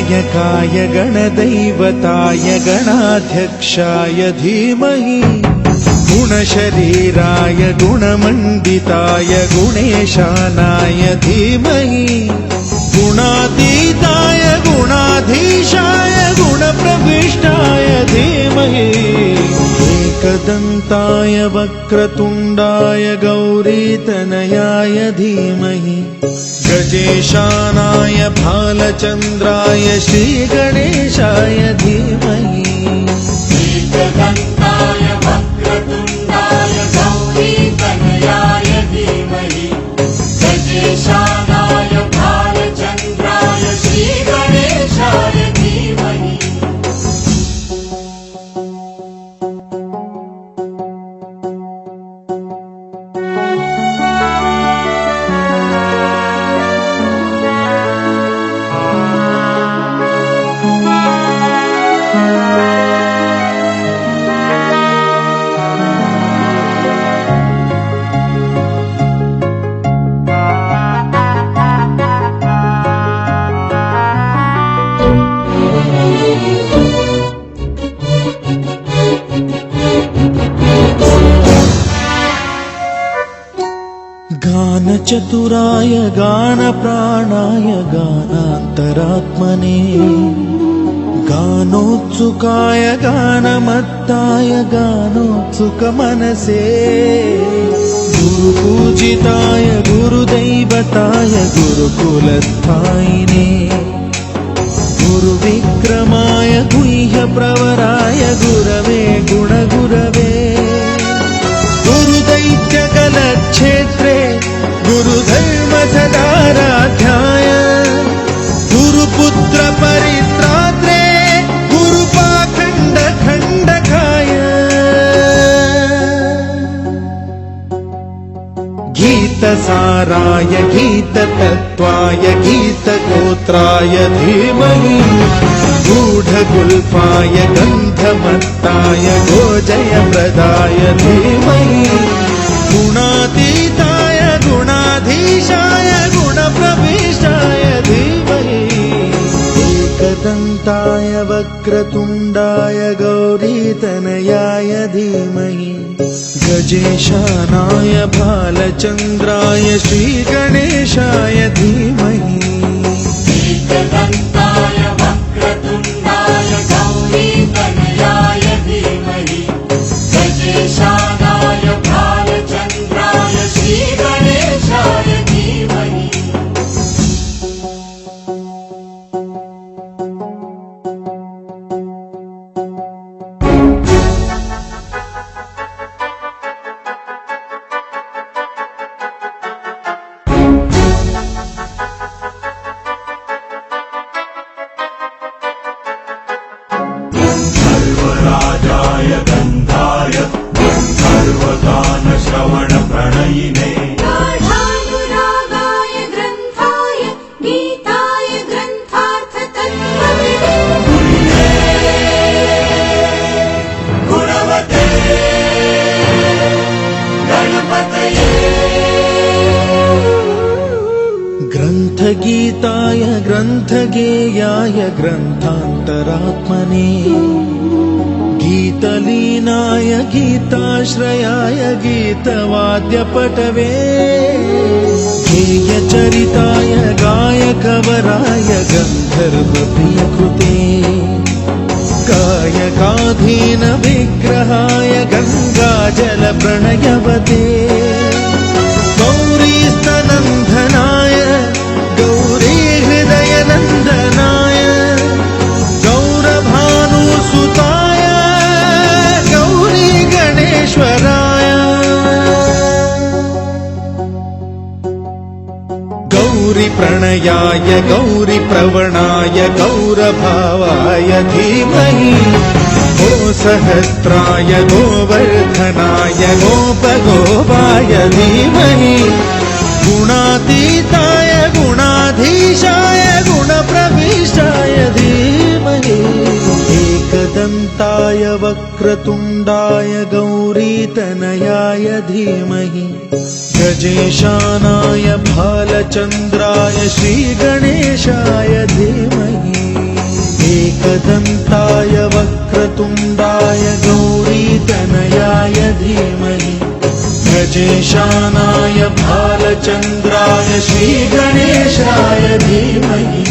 गणनायकाय गणदैवताय गणाध्यक्षाय धीमहि गुणशरीराय गुणमण्डिताय गुणेशानाय धीमहि गुणातीताय गुणाधीशाय गुणप्रविष्टाय धीमहि एकदन्ताय वक्रतुण्डाय गौरीतनयाय धीमहि गजेशानाय भालचन्द्राय श्रीगणेशाय धीमहि एकदन्ताय वक्रतुण्डाय गौरीतनयाय धीमहि गजेशानाय भालचन्द्राय श्रीगणेशाय धीमहि गानचतुराय गानप्राणाय गानान्तरात्मने गानोत्सुकाय गानमत्ताय गानोत्सुकमनसे गुरुपूजिताय गुरुदैवताय गुरुकुलस्थायिने गुरुविक्रमाय गुह्यप्रवराय गुरवे गुणगुरवे गुरुदैत्यकलक्षेत्रे गुरुधर्मसदाराध्याय गुरुपुत्र परित्रात्रे गुरुपाखण्डखण्डकाय गीतसाराय गीततत्त्वाय गीतगोत्राय धीमहि गूढगुल्फाय गन्धमत्ताय गोजयप्रदाय धीमहि गुणातीताय गुणाधीशाय गुणप्रविष्टाय धीमहि एकदन्ताय वक्रतुण्डाय गौरीतनयाय धीमहि गजेशानाय भालचन्द्राय श्रीगणेशाय धीमहि एकदन्ताय वक्रतुण्डाय गौरीतनयाय धीमहि गजेशानाय भालचन्द्राय श्रीगणेशाय धीमहि सर्वराजाय गन्धाय गन्धर्वगानश्रवणप्रणयिने गाढानुरागाय ग्रन्थाय गीताय ग्रन्थार्थतत्त्वविदे गुणवते गणपतये ग्रन्थगीताय ग्रन्थगेयाय ग्रन्थान्तरात्मने गीतलीनाय गीताश्रयाय गीतवाद्यपटवे गेयचरिताय गायकवराय गन्धर्वप्रियकृते गायकाधीनविग्रहाय गङ्गाजलप्रणयवते गौरीस्तनन्दनाय गौरीहृदयनन्दनाय गौरभानुसुताय गौरीगणेश्वराय गौरीप्रणयाय गौरीप्रवणाय गौरभावाय धीमहि गोसहस्राय गोवर्धनाय गोपगोपाय धीमहि गुणातीताय गुणाधीशाय गुणप्रविष्टाय धीमहि एकदन्ताय वक्रतुण्डाय गौरीतनयाय धीमहि गजेशानाय भालचन्द्राय श्रीगणेशाय धीमहि एकदन्ताय वक्रतुण्डाय गौरीतनयाय धीमहि गजेशानाय भालचन्द्राय श्रीगणेशाय धीमहि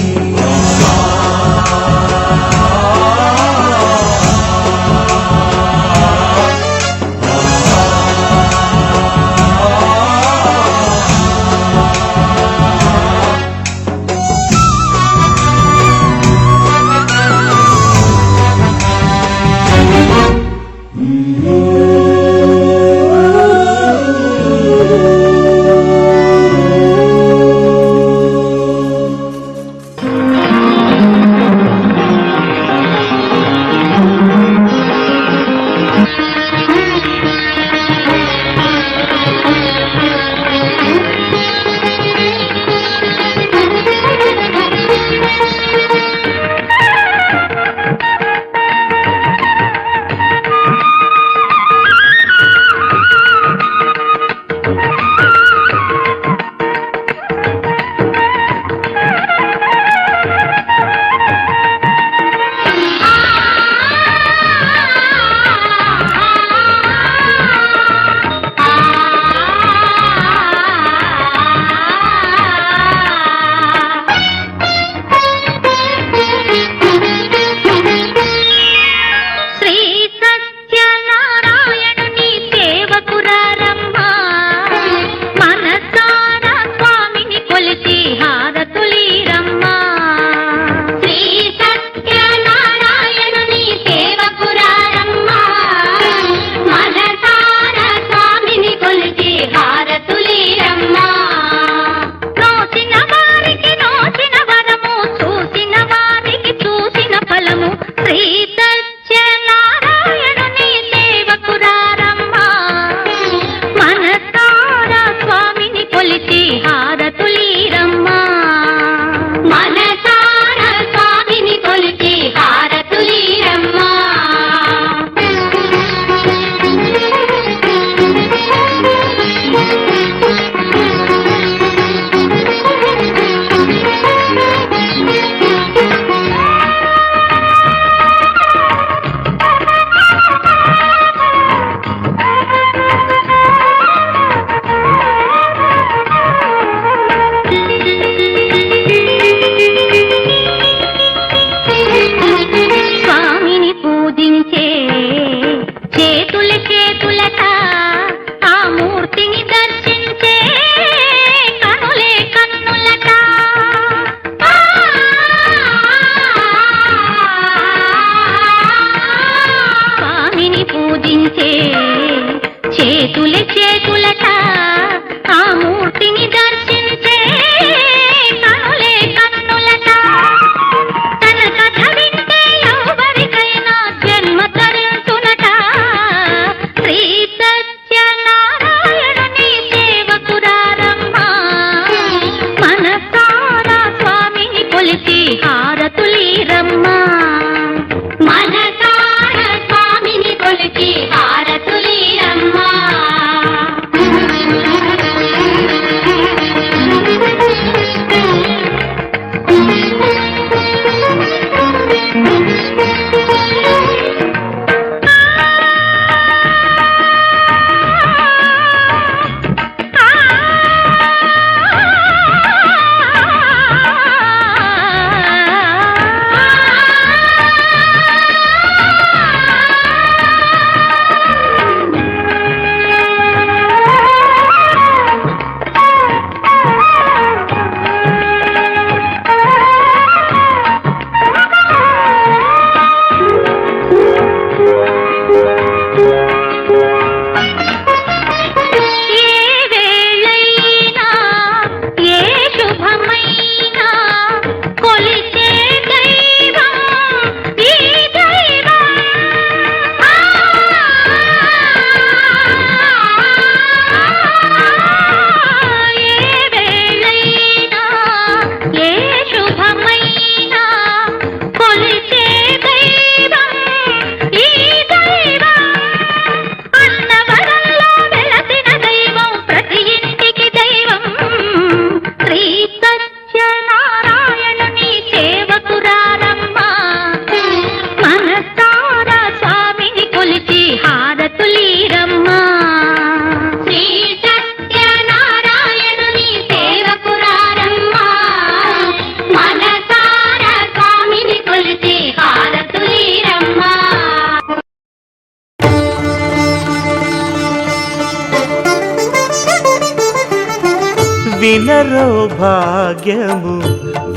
వినరో భాగ్యము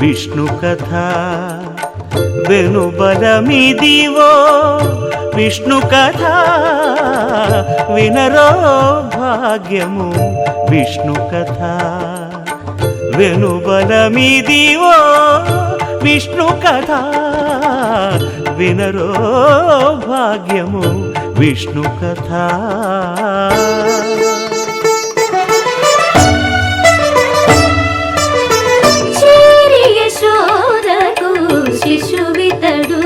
విష్ణు కథ వెనుబలమిదివో విష్ణు కథ వినరో భాగ్యము విష్ణు కథ వెనుబలమిదివో విష్ణు కథ వినరో భాగ్యము విష్ణు కథ శిశువితడు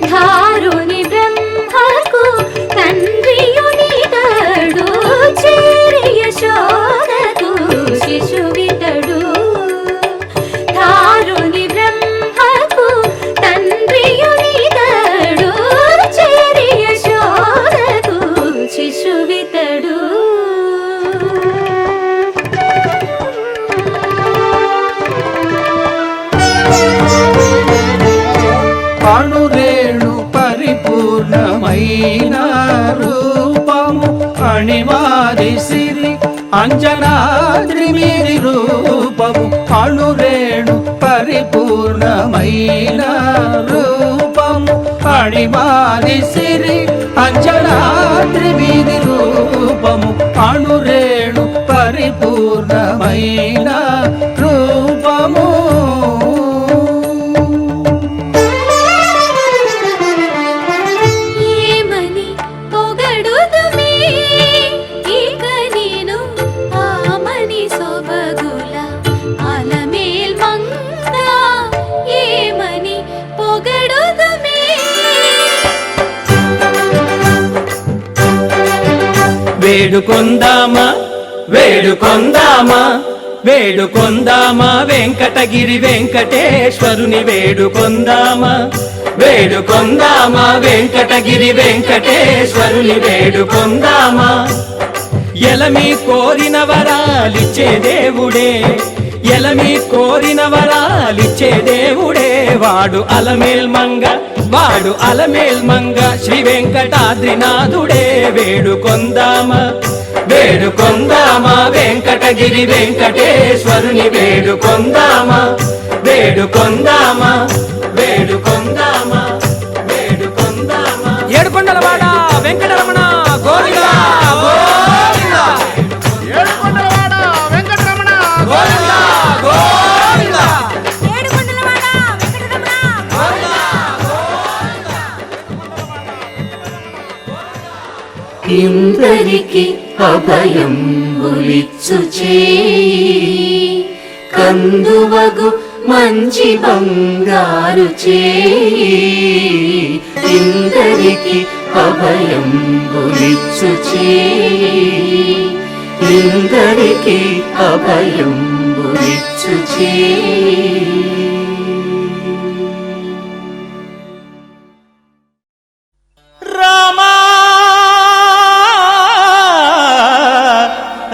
ధారుని బ్రహ్మకు తండ్రియునితడు చేరి యశోదకు శిశువితడు ధారుని బ్రహ్మకు తండ్రియునితడు చేరి యశోదకు శిశువితడు అణురేణు పరిపూర్ణమైన రూపము అణివాది సిరి అంజనాద్రి మీది రూపము అణురేణు పరిపూర్ణమైన రూపము అణివాది సిరి అంజనాద్రి మీది రూపము అణురేణు పరిపూర్ణమైన రూపము వేడుకొందామా వేడుకొందామా వేడుకొందామా వెంకటగిరి వెంకటేశ్వరుని వేడుకొందామా వేడుకొందామా వెంకటగిరి వెంకటేశ్వరుని వేడుకొందామా ఎలమి కోరిన వరాలిచ్చే దేవుడే ఎలమి కోరిన వరాలిచ్చే దేవుడే వాడు అలమేల్ మంగ శ్రీ వెంకటాద్రినాథుడే వేడుకొందామా వేడుకొందామా వెంకటగిరి వెంకటేశ్వరుని వేడుకొందామా వేడుకొందామా వేడుకొందామా వేడుకొందామా ఏడుకొండలవాడ వెంకటరమణ గోవిందా గోవిందా ఏడుకొండలవాడ వెంకటరమణ గోవిందా గోవిందా ఏడుకొండలవాడ వెంకటరమణ గోవిందా గోవిందా ఇందరికి అభయంబులిచ్చు చేయి కందువగు మంచి బంగారు చేయి ఇందరికి అభయంబులిచ్చు చేయి ఇందరికి అభయంబులిచ్చు చేయి రామా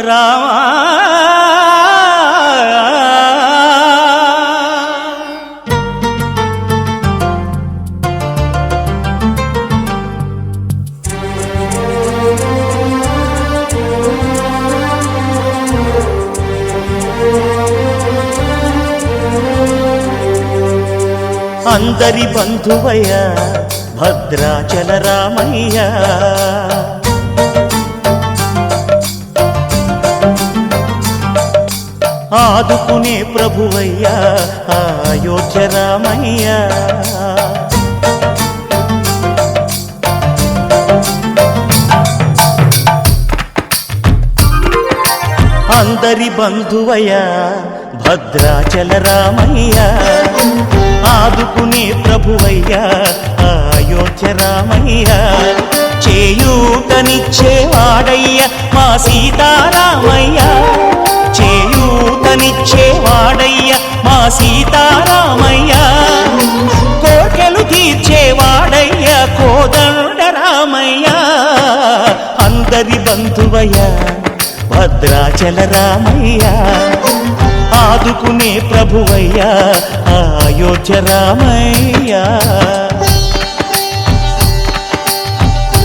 రామా అందరి బంధువయ్య భద్రాచల రామయ్య ఆదుకునే ప్రభువయ్య అయోధ్య రామయ్య అందరి బంధువయ్య భద్రాచల రామయ్య ఆదుకునే ప్రభువయ్య అయోధ్య రామయ్య చేయూతనిచ్చేవాడయ్య మా సీతారామయ్య చేయూతనిచ్చేవాడయ్య మా సీతారామయ్య కోర్కెలు తీర్చేవాడయ్య కోదండ రామయ్య అందరి బంధువయ్య భద్రాచల రామయ్య ఆదుకునే ప్రభువయ్య అయోధ్య రామయ్య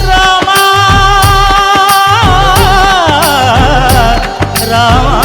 రామా రామా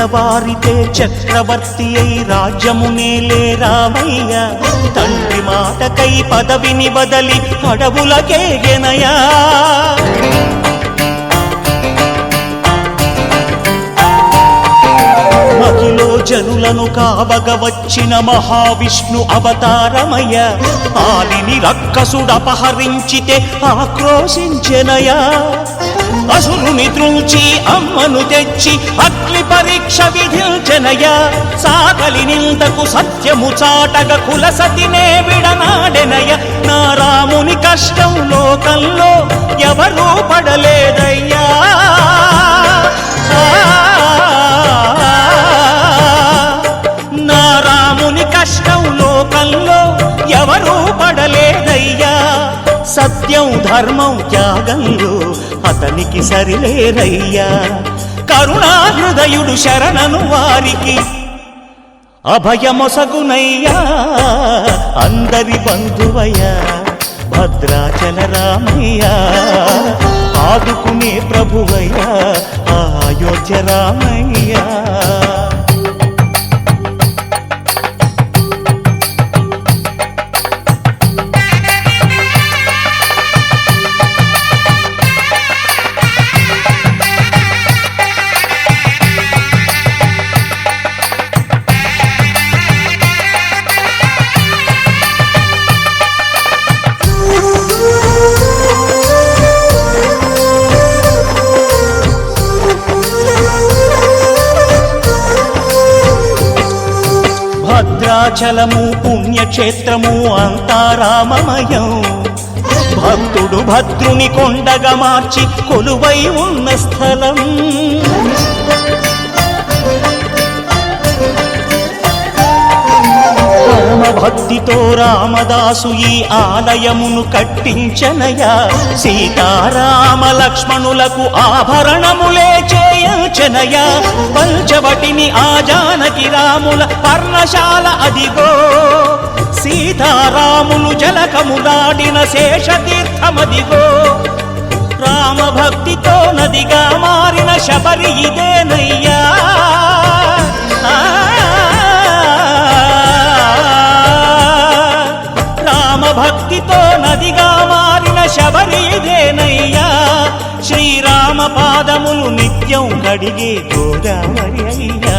తెల్లవారితే చక్రవర్తి అయి రాజ్యమునేలే రామయ్య తండ్రి మాటకై పదవిని బదలి అడవులకేగెనయా మహిలో జనులను కావగ వచ్చిన మహావిష్ణు అవతారమయ ఆలిని రక్కసుడపహరించితే ఆక్రోశించెనయా అసురుని త్రుంచి అమ్మను తెచ్చి అగ్ని పరీక్ష విధించెనయా సాగలి నిందకు సత్యము చాటగ కులసతినే విడనాడెనయ నా రాముని కష్టం లోకంలో ఎవరూ పడలేదయ్యా నా రాముని కష్టం లోకంలో ఎవరూ పడలేదయ్యా సత్యం ధర్మం త్యాగంలో అతనికి సరిలేరయ్యా కరుణాహృదయుడు శరణను వారికి అభయమొసగునయ్యా అందరి బంధువయ్యా భద్రాచల రామయ్య ఆదుకునే ప్రభువయ్యా అయోధ్య రామయ్య భద్రాచలము పుణ్యక్షేత్రము అంతా రామమయం భక్తుడు భద్రుని కొండగా మార్చి కొలువై ఉన్న స్థలం భక్తితో రామదాసు ఈ ఆలయమును కట్టించనయా సీతారామ లక్ష్మణులకు ఆభరణములే చేయించనయా పంచవటిని ఆ జానకి రాముల పర్ణశాల అదిగో సీతారాములు జలకములాడిన శేషతీర్థమదిగో రామ భక్తితో నదిగా మారిన శబరి ఇదేనయ్యా భక్తితో నదిగా మారిన శబరి ఇదేనయ్యా శ్రీరామ పాదములు నిత్యం కడిగే గోదావరి అయ్యా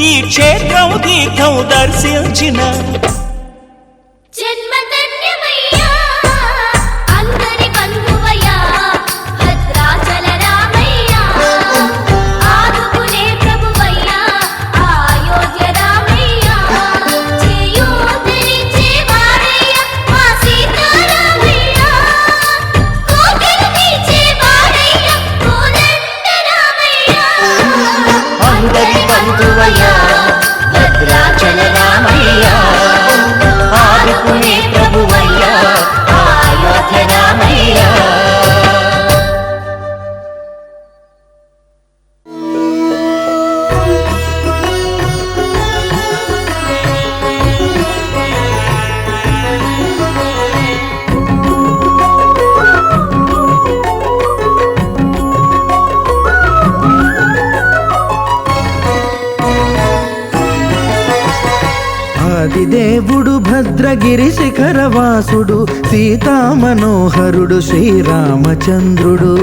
ఈ క్షేత్రం తీర్థం దర్శించిన భద్రాచల రామయ్య ఆదుకునే ప్రభువయ్యా అయోధ్య రామయ్య దేవుడు భద్రగిరి శిఖరవాసుడు సీతామనోహరుడు శ్రీరామచంద్రుడు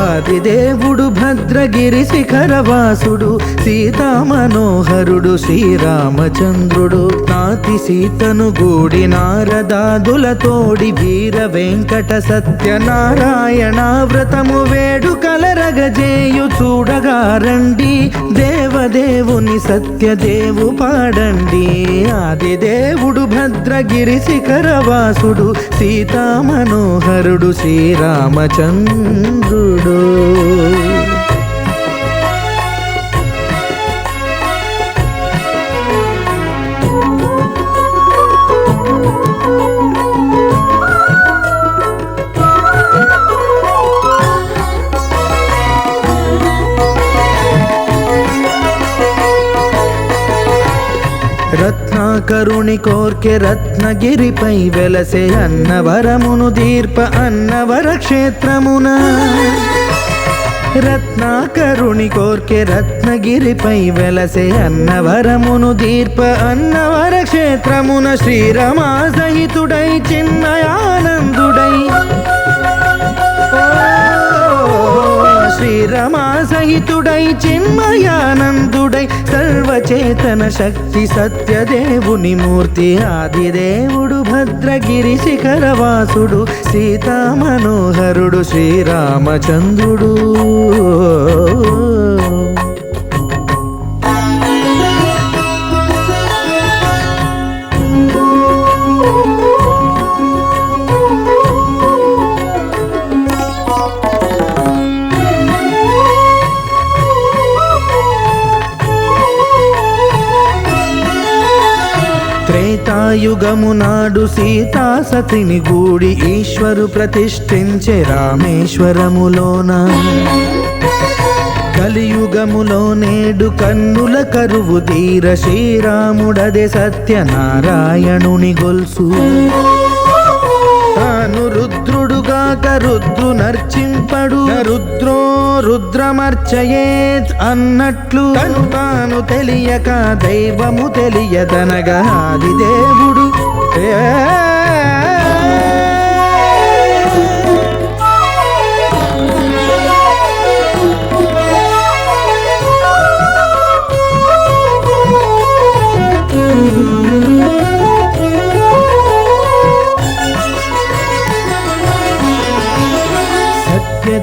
ఆదిదేవుడు భద్రగిరి శిఖరవాసుడు సీతామనోహరుడు శ్రీరామచంద్రుడు నాతి సీతను గూడి నారదాదులతోడి వీర వెంకట సత్యనారాయణ వ్రతము వేడుకలరగజేయు చూడగా రండి దేవదేవుని సత్యదేవు పాడండి ఆదిదేవుడు భద్రగిరి శిఖరవాసుడు సీతామనోహరుడు శ్రీరామచంద్రుడు రత్నాకరుని కోర్కె రత్నగిరిపై వెలసే అన్నవరమును దీర్ప అన్నవర క్షేత్రమున రత్నాకరుని కోర్కె రత్నగిరిపై వెలసే అన్నవరమును దీర్ప అన్నవర క్షేత్రమున శ్రీరమా సహితుడై చిన్మయానందుడై శ్రీరమా సహితుడై చిన్మయానందుడై సర్వచేతన శక్తి సత్యదేవుని మూర్తి ఆదిదేవుడు భద్రగిరి శిఖరవాసుడు సీతా మనోహరుడు శ్రీరామచంద్రుడు త్రేతాయుగము నాడు సీతా సతిని గూడి ఈశ్వరు ప్రతిష్ఠించే రామేశ్వరములోన కలియుగములో నేడు కన్నుల కరువు తీర శ్రీరాముడదే సత్యనారాయణుని గొల్సు తాను రుద్రుడుగాక రుద్రు నర్చింపడు రుద్రో రుద్రమర్చయేత్ అన్నట్లు తను తాను తెలియక దైవము తెలియదనగా ఆది దేవుడు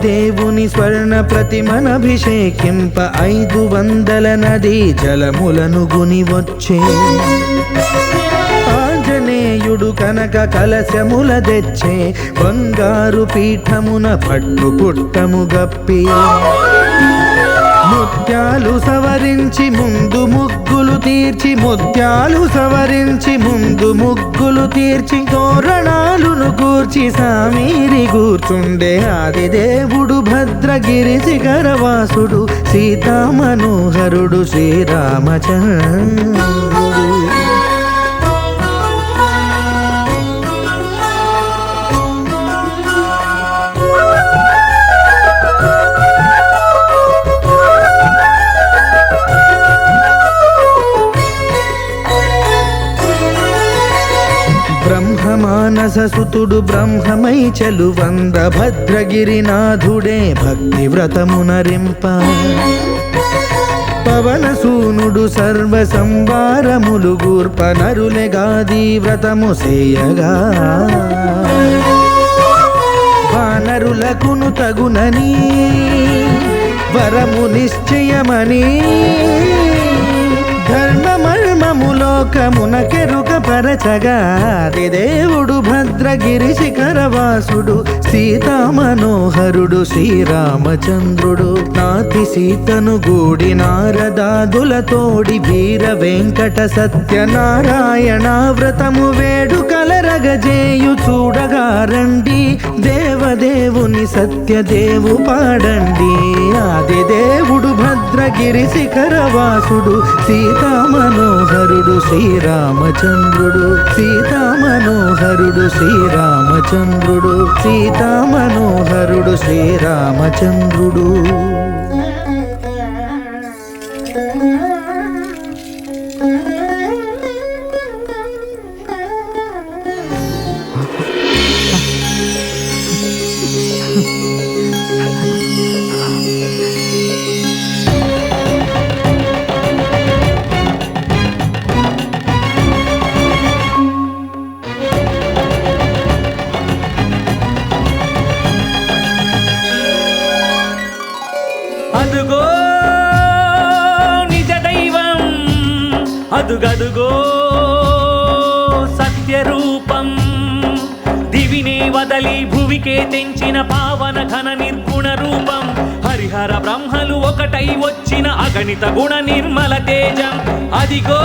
దేవుని స్వర్ణ ప్రతిమనభిషేకింప 500 నదీ జలములను గుని వచ్చే ఆంజనేయుడు కనక కలశముల తెచ్చే బంగారు పీఠమున పట్టు పుట్టము గప్పి ముత్యాలు సవరించి ముందు ముగ్గులు తీర్చి ముత్యాలు సవరించి ముందు ముగ్గులు తీర్చి తోరణాలును కూర్చి సామీరి కూర్చుండే ఆది దేవుడు భద్రగిరి శిఖరవాసుడు సీతా మనోహరుడు శ్రీరామచంద్రుడు బ్రహ్మమానససుతుడు బ్రహ్మమై చెలువంద భద్రగిరినాథుడే భక్తి వ్రతమునరింప పవనసూనుడు సర్వ సంవారములు గూర్ప నరులెగాది వ్రతము సేయగా వానరులకును తగునని వరము నిశ్చయమని ధర్మమర్మములోకమున కెరుక పరచగా దేవుడు భద్రగిరి శిఖరవాసుడు సీతా మనోహరుడు శ్రీరామచంద్రుడు నాతి సీతను గూడి నారదాదులతోడి వీర వెంకట సత్యనారాయణ వ్రతము వేడు కలరగజేయు చూడగా రండి దేవదేవుని సత్యదేవు పాడండి ఆది దేవుడు భద్రగిరి శిఖరవాసుడు సీతా మనోహరుడు శ్రీరామచంద్రుడు సీతా మనోహరుడు శ్రీరామచంద్రుడు సీతా మనోహరుడు శ్రీరామచంద్రుడు అదుగో నిజ దైవం అదుగదుగో సత్యరూపం దివినే వదలి భువికే తెంచిన పావన ఘన నిర్గుణ రూపం హరిహర బ్రహ్మలు ఒకటై వచ్చిన అగణిత గుణ నిర్మల తేజం అదిగో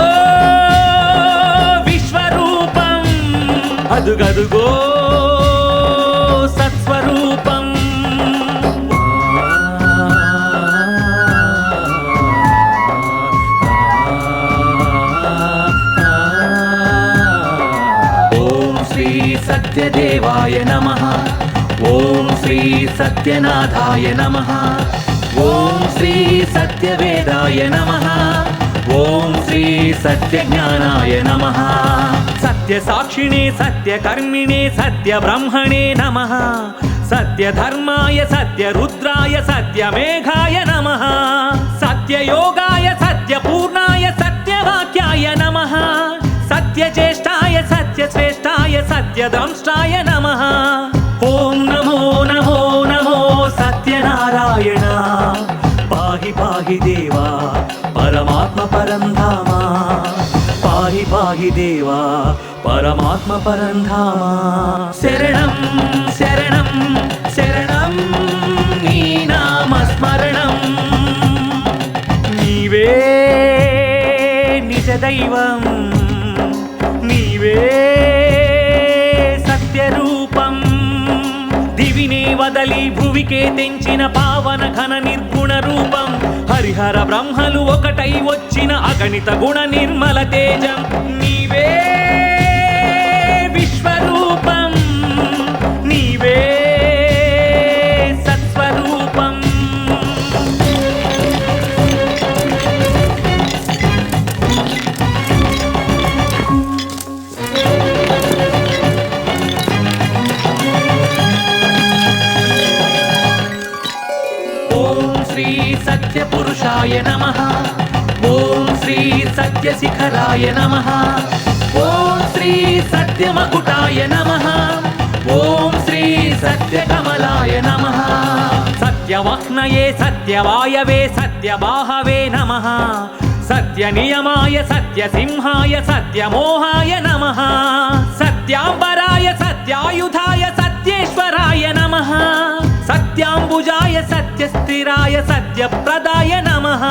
విశ్వరూపం అదుగదుగో సత్స్వరూపం సత్యదేవాయ నమః ఓం శ్రీ సత్యనాథాయ నమః ఓం శ్రీ సత్యవేదాయ నమః. ఓం శ్రీ సత్యజ్ఞానాయ నమః. సత్యసాక్షిణే సత్యకర్మిణే సత్యబ్రహ్మణే నమః. సత్యధర్మాయ సత్యరుద్రాయ సత్యమేఘాయ నమః. సత్యయోగాయ సత్యపూర్ణాయ సత్యవాక్యాయ నమః. సత్యజ్యేష్ఠాయ సత్యశ్రేష్ఠాయ సత్యదంష్టాయ నమః. ఓం నమో నమో నమో సత్యనారాయణ. పాహి పాహి దేవా పరమాత్మ పరంధామ. పాహి పాహి దేవా పరమాత్మ పరంధామ. శరణం శరణం శరణం నీ నామస్మరణం. నీవే నిజ దైవం, నీవే సత్యరూపం. దివినే వదలి భువికే తెంచిన పావన ఘన నిర్గుణ రూపం. హరిహర బ్రహ్మలు ఒకటై వచ్చిన అగణిత గుణ నిర్మల తేజం. నీవే విశ్వరూపం, నీవే సత్స్వరూపం. ఓం శ్రీ సత్యపురుషాయ నమః. ఓం శ్రీ సత్యశిఖరాయ నమః. ఓం శ్రీ సత్యమకుటాయ నమః. ఓం శ్రీ సత్యకమలాయ నమః. సత్యవహ్నయే సత్యవాయవే సత్యబాహవే నమః. సత్యనియమాయ సత్యసింహాయ సత్యమోహాయ నమః. సత్యాంబరాయ సత్యాయుధాయ సత్యేశ్వరాయ నమః. సత్యాంబుజాయ సత్యస్థిరాయ సత్యప్రదాయ నమః.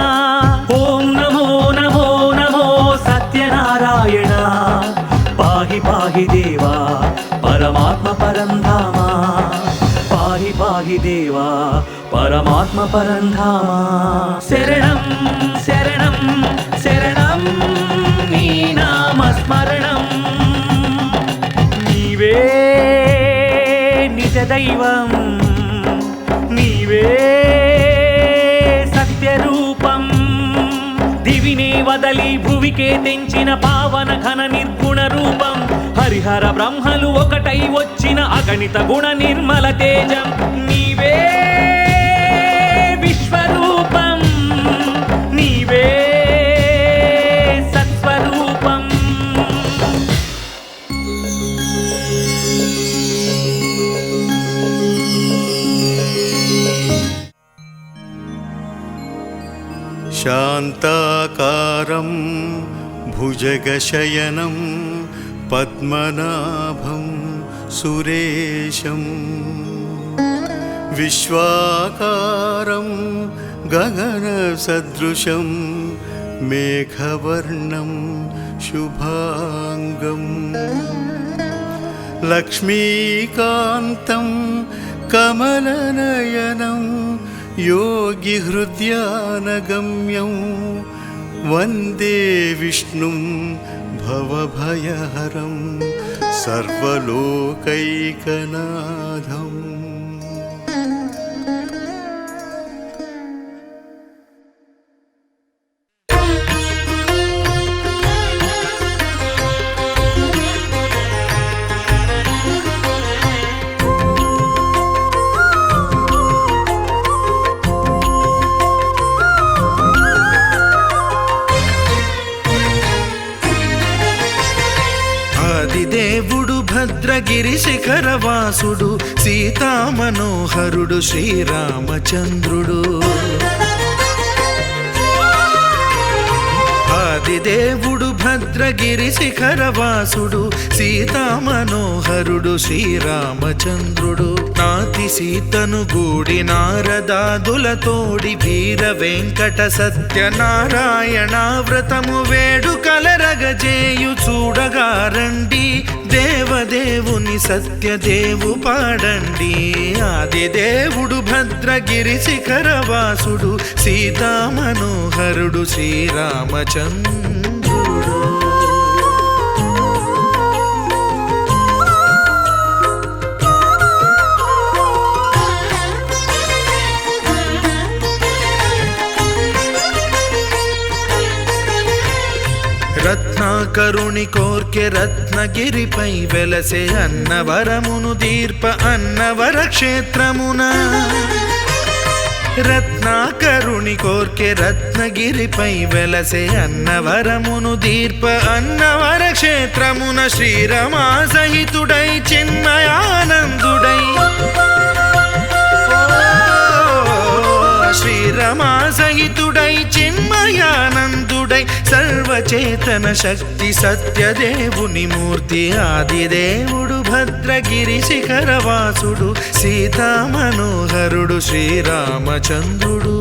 ఓం నమో నమో నమో సత్యనారాయణ. పాహి పాహి దేవా పరమాత్మ పరంధామ. పాహి పాహి దేవా పరమాత్మ పరంధామ. శరణం శరణం శరణం నీ నామస్మరణం. నీవే నిజ దైవం, నీవే సత్యరూపం. దివినే వదలి భువికే తెంచిన పావన ఘన నిర్గుణ రూపం. హరిహర బ్రహ్మలు ఒకటై వచ్చిన అగణిత గుణ నిర్మల తేజం. నీవే విశ్వరూపం, నీవే సత్స్వరూపం. శాంతాకారం భుజగశయనం పద్మనాభం సురేశం. విశ్వాకారం గగనసదృశం మేఘవర్ణం శుభాంగం. లక్ష్మీకాంతం కమలనయనం योगिहृद्यानगम्यं वन्दे विष्णुं भवभयहरं सर्वलोकैकनाथम्. దేవుడు భద్రగిరి శిఖరవాసుడు సీతామనోహరుడు శ్రీరామచంద్రుడు. ఆదిదేవుడు భద్రగిరి శిఖరవాసుడు సీతామనోహరుడు శ్రీరామచంద్రుడు. నాతి సీతను గూడి నారదాదులతోడి వీర వెంకట సత్యనారాయణ వ్రతము వేడుకలరగజేయు చూడగా రండి. దేవదేవుని సత్యదేవు పాడండి. ఆదిదేవుడు భద్రగిరి శిఖరవాసుడు సీతామనోహరుడు శ్రీరామచంద్రుడు. రత్నాకరుని కోర్కె రత్నగిరిపై వెలసే అన్నవరమును దీర్ప అన్నవర క్షేత్రమున రత్నాకరుని కోర్కె రత్నగిరిపై వెలసే అన్నవరమును దీర్ప అన్నవర క్షేత్రమున శ్రీరమా సహితుడై చిన్మయానందుడై శ్రీరమా సహితుడై చిన్మయానందుడై సర్వచేతన శక్తి సత్యదేవుని మూర్తి ఆదిదేవుడు భద్రగిరి శిఖరవాసుడు సీతామనోహరుడు శ్రీరామచంద్రుడు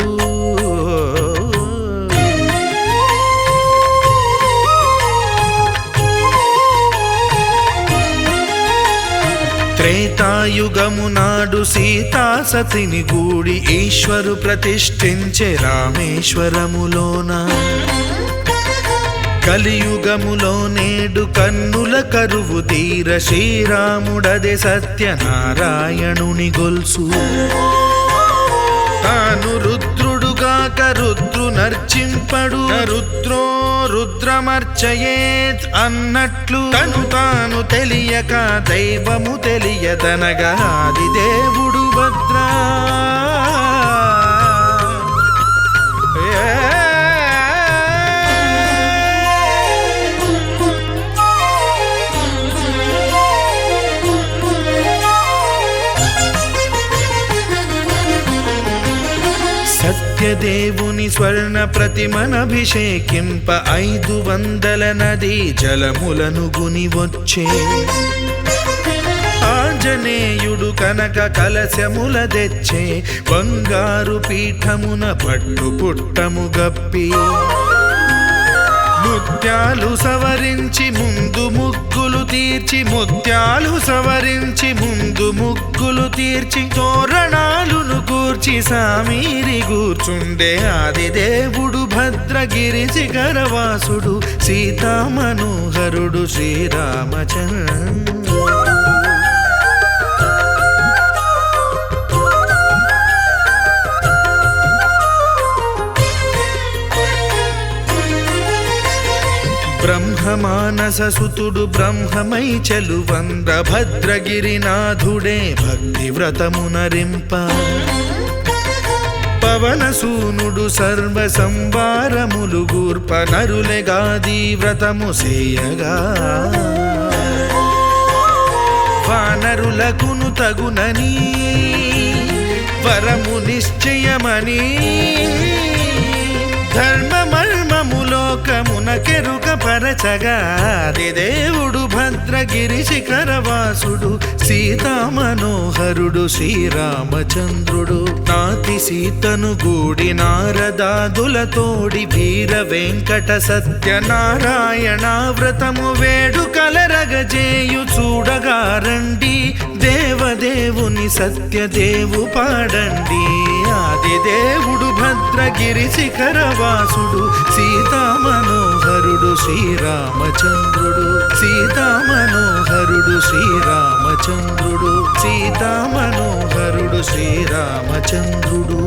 త్రేతాయుగము నాడు సీతా సతిని గూడి ఈశ్వరు ప్రతిష్ఠించే రామేశ్వరములోన కలియుగములో నేడు కన్నుల కరువు తీర శ్రీరాముడదే సత్యనారాయణుని గొల్సు తాను రుద్రుడుగాక రుద్రు నర్చింపడు రుద్రో రుద్రమర్చయేత్ అన్నట్లు తను తాను తెలియక దైవము తెలియదనగా ఆదిదేవుడు భద్రా సత్యదేవుని స్వర్ణ ప్రతిమనభిషేకింప 500 నదీ జలములను గుని వచ్చే ఆంజనేయుడు కనక కలశముల తెచ్చే బంగారు పీఠమున పట్టు పుట్టము గప్పి ముత్యాలు సవరించి ముందు ముగ్గులు తీర్చి ముత్యాలు సవరించి ముందు ముగ్గులు తీర్చి తోరణాలును కూర్చి సామీరి కూర్చుండే ఆదిదేవుడు భద్రగిరి శిఖరవాసుడు సీతామనోహరుడు శ్రీరామచంద్రుడు బ్రహ్మమానససుతుడు బ్రహ్మమై చెలువంద భద్రగిరినాథుడే భక్తి వ్రతమునరింప పవనసూనుడు సర్వ సంవారములు గూర్ప నరులెగాది వ్రతము సేయగా వానరులకును తగునని వరము నిశ్చయమని ధర్మమర్మములోకమునకెరుక పరచగా దేవుడు భద్రగిరి శిఖరవాసుడు సీతామనోహరుడు శ్రీరామచంద్రుడు నాతి సీతను గూడి నారదాదులతోడి వీర వెంకట సత్యనారాయణ వ్రతము వేడుకలరగజేయు చూడగా రండి దేవదేవుని సత్యదేవు పాడండి ఆదిదేవుడు భద్రగిరి శిఖరవాసుడు సీతామనోహరుడు శ్రీరామచంద్రుడు సీతామనోహరుడు శ్రీరామచంద్రుడు సీతామనోహరుడు శ్రీరామచంద్రుడు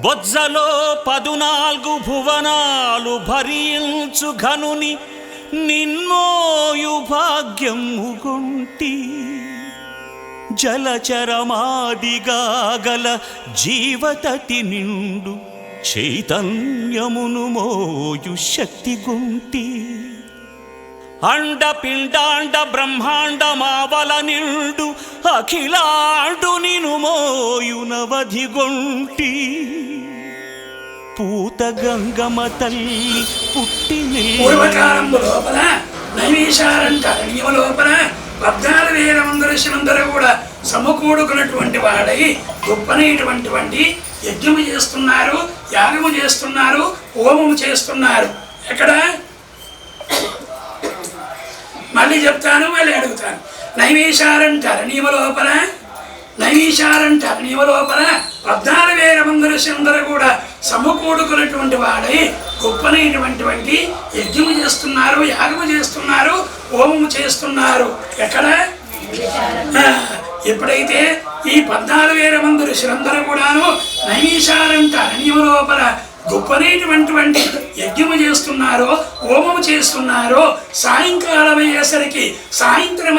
బొజ్జలో 14 భువనాలు భరించు ఘనుని నిన్నోయు భాగ్యము గొంటి జలచరమాదిగా గల జీవతటి నిండు చైతన్యమును మోయు శక్తి గుంటి అండ పిండాండ బ్రహ్మాండ మావల నిండు అఖిలాండు నిను మోయునవధి గొంటి పూత గంగమ్మ తల్లి పుట్టి పూర్వకాలంలో లోపల నైమిషారణ్య లోపల 14,000 మంది ఋషులందరూ కూడా సమకూడుకున్నటువంటి వాడై గొప్పనైనటువంటి యజ్ఞము చేస్తున్నారు, యాగము చేస్తున్నారు, హోమము చేస్తున్నారు. ఎక్కడ మళ్ళీ చెప్తాను, మళ్ళీ అడుగుతాను. నైమిషారణ్య లోపల 14,000 మంది ఋషులందరూ కూడా సమకూడుకున్నటువంటి వాడై గొప్పనైనటువంటి యజ్ఞము చేస్తున్నారు, యాగము చేస్తున్నారు, హోమము చేస్తున్నారు. ఎక్కడ? ఎప్పుడైతే ఈ 14,000 మంది ఋషులందరూ కూడాను నైమిషారణ్య అరణ్యం లోపల గొప్పనైనటువంటి యజ్ఞము చేస్తున్నారో, హోమము చేస్తున్నారో, సాయంత్రం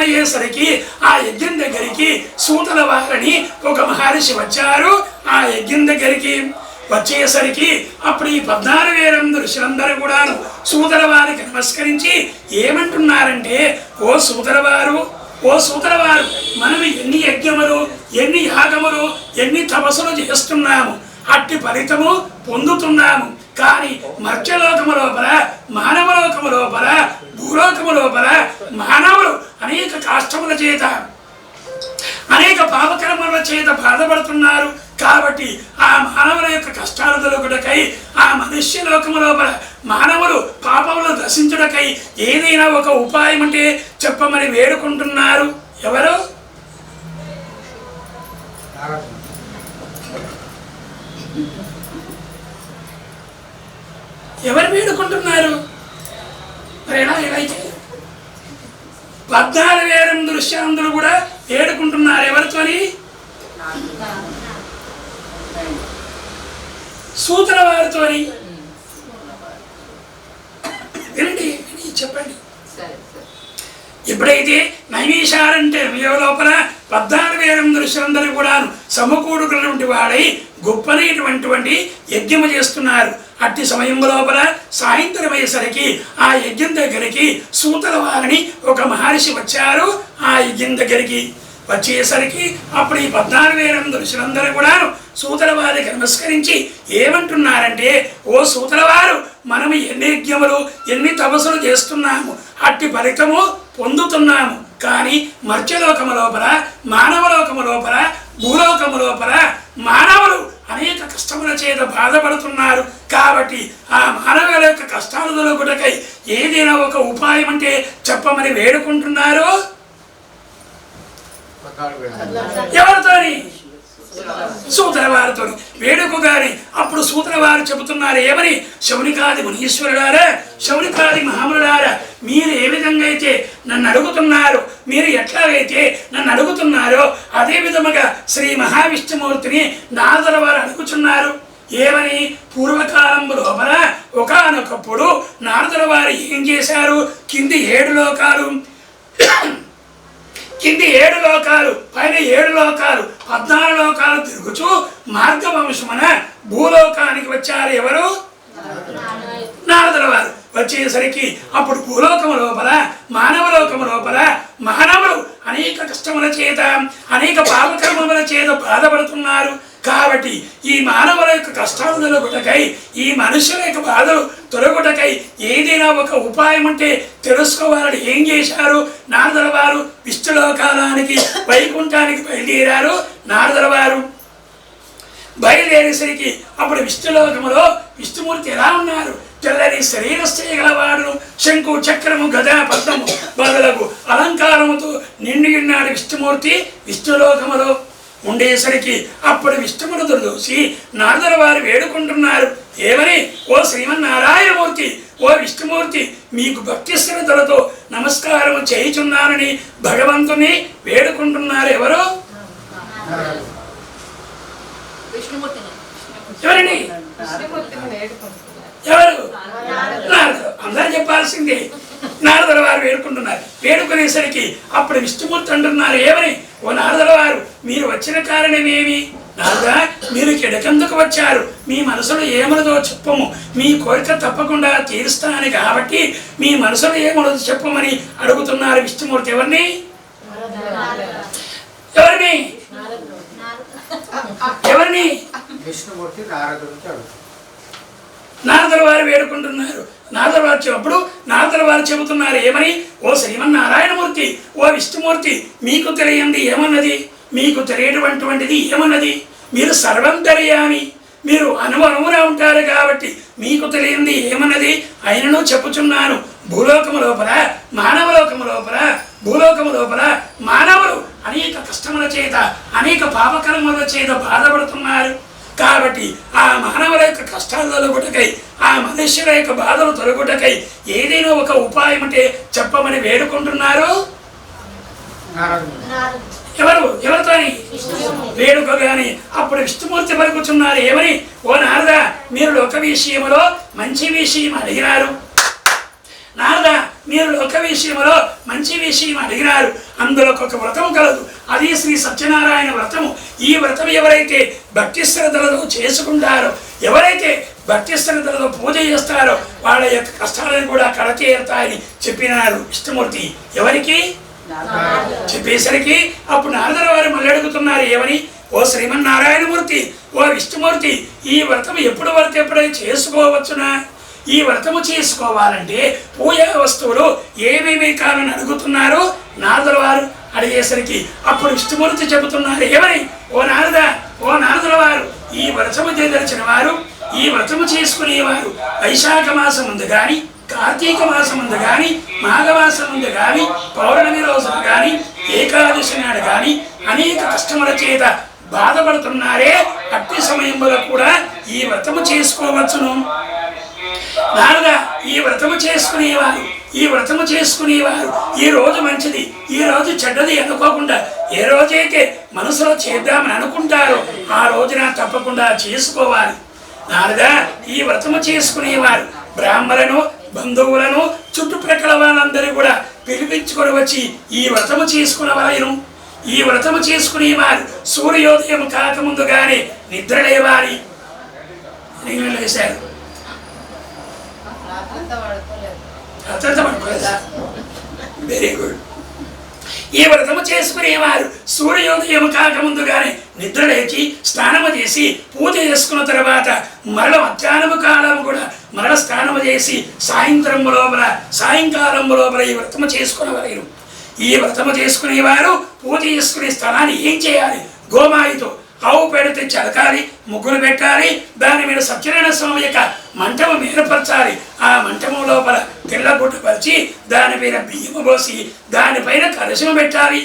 అయ్యేసరికి ఆ యజ్ఞం దగ్గరికి సూతల వారిని ఒక మహర్షి వచ్చారు. ఆ యజ్ఞం దగ్గరికి వచ్చేసరికి అప్పుడు ఈ 14,000 మంది ఋషులందరూ కూడాను సూతల వారికి నమస్కరించి ఏమంటున్నారంటే, ఓ సూతల వారు, మనం ఎన్ని యజ్ఞములు, ఎన్ని యాగములు, ఎన్ని తపస్సులు చేస్తున్నాము, అట్టి ఫలితము పొందుతున్నాము. కానీ మర్త్యలోకము లోపల, మానవలోకము లోపల, భూలోకము లోపల మానవులు అనేక కాష్టముల చేత, అనేక పాపకర్మల చేత బాధపడుతున్నారు. కాబట్టి ఆ మానవుల యొక్క కష్టాలు తొలగుటకై, ఆ మనుష్య లోకము లోపల మానవులు పాపములు దర్శించుటకై ఏదైనా ఒక ఉపాయం అంటే చెప్పమని వేడుకుంటున్నారు. ఎవరు? ఎవరు వేడుకుంటున్నారు? మరి ఎలా అయితే 14,000 ఋషులందరూ కూడా వేడుకుంటున్నారు. ఎవరితోని? సూతల వారితోని. వినండి, చెప్పండి. ఎప్పుడైతే నైమిషారణ్య లోపల 14,000 ఋషులందరూ కూడా సమకూడుకున్నటువంటి వాడై గొప్పనైనటువంటి యజ్ఞము చేస్తున్నారు. అట్టి సమయం లోపల సాయంత్రం అయ్యేసరికి ఆ యజ్ఞం దగ్గరికి సూతల వారిని ఒక మహర్షి వచ్చారు. ఆ యజ్ఞం దగ్గరికి వచ్చేసరికి అప్పుడు ఈ 14,000 ఋషులందరూ కూడా సూతల వారికి నమస్కరించి ఏమంటున్నారంటే, ఓ సూతల వారు, మనం ఎన్ని యజ్ఞములు, ఎన్ని తపస్సులు చేస్తున్నాము, అట్టి ఫలితము పొందుతున్నాము. కానీ మర్త్యలోకము లోపల, మానవలోకము లోపల, భూలోకము లోపల మానవులు అనేక కష్టముల చేత బాధపడుతున్నారు. కాబట్టి ఆ మానవుల యొక్క కష్టాలు తొలగుటకై ఏదైనా ఒక ఉపాయం అంటే చెప్పమని వేడుకుంటున్నారు. ఎవరితోని? సూతల వారితో వేడుకగాని అప్పుడు సూతల వారు చెబుతున్నారు ఏమని, శౌనికాది మునీశ్వరులారా, శౌనికాది మహాములారా, మీరు ఏ విధంగా అయితే నన్ను అడుగుతున్నారు, మీరు ఎట్లాగైతే నన్ను అడుగుతున్నారో అదే విధముగా శ్రీ మహావిష్ణుమూర్తిని నారదుల వారు అడుగుతున్నారు. ఏమని? పూర్వకాలం లోపల ఒకానొకప్పుడు నారదుల వారు ఏం చేశారు? కింది 7 లోకాలు, పైన 7 లోకాలు, 14 లోకాలు తిరుగుచూ మార్గవంశమున భూలోకానికి వచ్చారు. ఎవరు? నారదుల వారు. వచ్చేసరికి అప్పుడు భూలోకము లోపల, మానవలోకము లోపల మానవులు అనేక కష్టముల చేత, అనేక పాపకర్మముల చేత బాధపడుతున్నారు. కాబట్టి ఈ మానవుల యొక్క కష్టాలు తొలగుటకై, ఈ మనుషుల యొక్క బాధలు తొలగుటకై ఏదైనా ఒక ఉపాయం అంటే తెలుసుకోవాలని ఏం చేశారు? నారదుల వారు విష్ణులోకాలానికి, వైకుంఠానికి బయలుదేరారు. నారదుల వారు బయలుదేరేసరికి అప్పుడు విష్ణులోకములో విష్ణుమూర్తి ఎలా ఉన్నారు? తెల్లని శరీరస్థే గలవాడు, శంకు చక్రము గదా పద్మము బదులకు అలంకారముతో నిండి ఉన్నాడు విష్ణుమూర్తి విష్ణులోకములో ఉండేసరికి అప్పుడు విష్ణుమూర్తులు చూసి నారదుల వారు వేడుకుంటున్నారు. ఏమని? ఓ శ్రీమన్నారాయణమూర్తి, ఓ విష్ణుమూర్తి, మీకు భక్తి శ్రద్ధలతో నమస్కారం చేయుచున్నానని భగవంతుని వేడుకుంటున్నారు. ఎవరు? ఎవరండి? ఎవరు? నారదులు. అందరూ చెప్పాల్సిందే. నారదుల వారు వేడుకుంటున్నారు. వేడుకునేసరికి అప్పుడు విష్ణుమూర్తి అంటున్నారు ఏమని? ఓ నారదుల వారు, మీరు వచ్చిన కారణమేమి? నారద, మీరు కిడకెందుకు వచ్చారు? మీ మనసులో ఏమనదో చెప్పము, మీ కోరిక తప్పకుండా తీరుస్తానని. కాబట్టి మీ మనసులో ఏమనదో చెప్పమని అడుగుతున్నారు విష్ణుమూర్తి. ఎవరిని? ఎవరిని? ఎవరిని? విష్ణుమూర్తి నారదుడు. నారదుల వారు వేడుకుంటున్నారు. నారదుల వారు చెప్పప్పుడు నారదుల వారు చెబుతున్నారు ఏమని? ఓ శ్రీమన్నారాయణమూర్తి, ఓ విష్ణుమూర్తి, మీకు తెలియంది ఏమన్నది? మీకు తెలియటువంటిది ఏమన్నది? మీరు సర్వంతర్యామి, మీరు అనువున ఉంటారు. కాబట్టి మీకు తెలియంది ఏమన్నది? ఆయనను చెప్పుచున్నాను. భూలోకము లోపల, మానవలోకము లోపల, భూలోకము లోపల మానవులు అనేక కష్టముల చేత, అనేక పాపకర్మల చేత బాధపడుతున్నారు. కాబట్టి ఆ మానవుల యొక్క కష్టాల తొలగుటకై ఆ మనుష్యుల యొక్క బాధలు తొలగుటకై ఏదైనా ఒక ఉపాయం అంటే చెప్పమని వేడుకుంటున్నారు. ఎవరితో వేడుకగాని అప్పుడు విష్ణుమూర్తి పలుకుతున్నారు ఏమని, ఓ నారద మీరు లోక విషయములో మంచి విషయం అడిగినారు. నారద మీరు లోక విషయంలో మంచి విషయం అడిగినారు. అందులో ఒక వ్రతం కలదు, అది శ్రీ సత్యనారాయణ వ్రతము. ఈ వ్రతం ఎవరైతే భక్తి శ్రద్ధలతో చేసుకుంటారో, ఎవరైతే భక్తి శ్రద్ధలతో పూజ చేస్తారో వాళ్ళ యొక్క కష్టాలను కూడా కడతీరుతాయని చెప్పినారు విష్ణుమూర్తి. ఎవరికి చెప్పేసరికి అప్పుడు నారదుల వారు మళ్ళీ అడుగుతున్నారు ఏమని, ఓ శ్రీమన్నారాయణమూర్తి, ఓ విష్ణుమూర్తి, ఈ వ్రతం ఎప్పుడు వరకు ఎప్పుడైతే చేసుకోవచ్చునా? ఈ వ్రతము చేసుకోవాలంటే పూజా వస్తువులు ఏమేమి కావాలని అడుగుతున్నారు నారదుల వారు. అడిగేసరికి అప్పుడు విష్ణుమూర్తి చెబుతున్నారు ఏమని, ఓ నారదుల వారు, ఈ వ్రతము చేయదలిచిన వారు, ఈ వ్రతము చేసుకునేవారు వైశాఖ మాసం ముందు కానీ, కార్తీక మాసం ముందు కానీ, మాఘమాసం ముందు కానీ, పౌర్ణమి రోజున కానీ, ఏకాదశి నాడు కానీ అనేక కష్టముల చేత బాధపడుతున్నారే, అట్టి సమయంలో కూడా ఈ వ్రతము చేసుకోవచ్చును. నారద ఈ వ్రతము చేసుకునేవారు ఈ రోజు మంచిది, ఈ రోజు చెడ్డది అనుకోకుండా ఏ రోజైతే మనసులో చేద్దామని అనుకుంటారో ఆ రోజున తప్పకుండా చేసుకోవాలి. నారద ఈ వ్రతము చేసుకునేవారు బ్రాహ్మణులను, బంధువులను, చుట్టుప్రక్కల వాళ్ళందరూ కూడా పిలిపించుకొని వచ్చి ఈ వ్రతము చేసుకునేవారు. ఈ వ్రతము చేసుకునేవారు సూర్యోదయం కాకముందుగానే నిద్ర లేవాలి. లేశారు వెరీ గుడ్. ఈ వ్రతము చేసుకునేవారు సూర్యోదయం కాకముందుగానే నిద్ర లేచి స్నానము చేసి పూజ చేసుకున్న తర్వాత మరల మధ్యాహ్నము కాలము కూడా మరల స్నానము చేసి సాయంకాలం లోపల ఈ వ్రతము చేసుకునేవారు. ఈ వ్రతము చేసుకునేవారు పూజ చేసుకునే స్థలాన్ని ఏం చేయాలి? గోమాయితో ఆవు పేడ తెచ్చి అలకాలి, ముగ్గులు పెట్టాలి, దాని మీద సత్యనారాయణ స్వామి యొక్క మంటము ఏర్పరచాలి. ఆ మంటము లోపల తెల్లగుడ్డ పరిచి దాని మీద బియ్యము పోసి దానిపైన కలశము పెట్టాలి.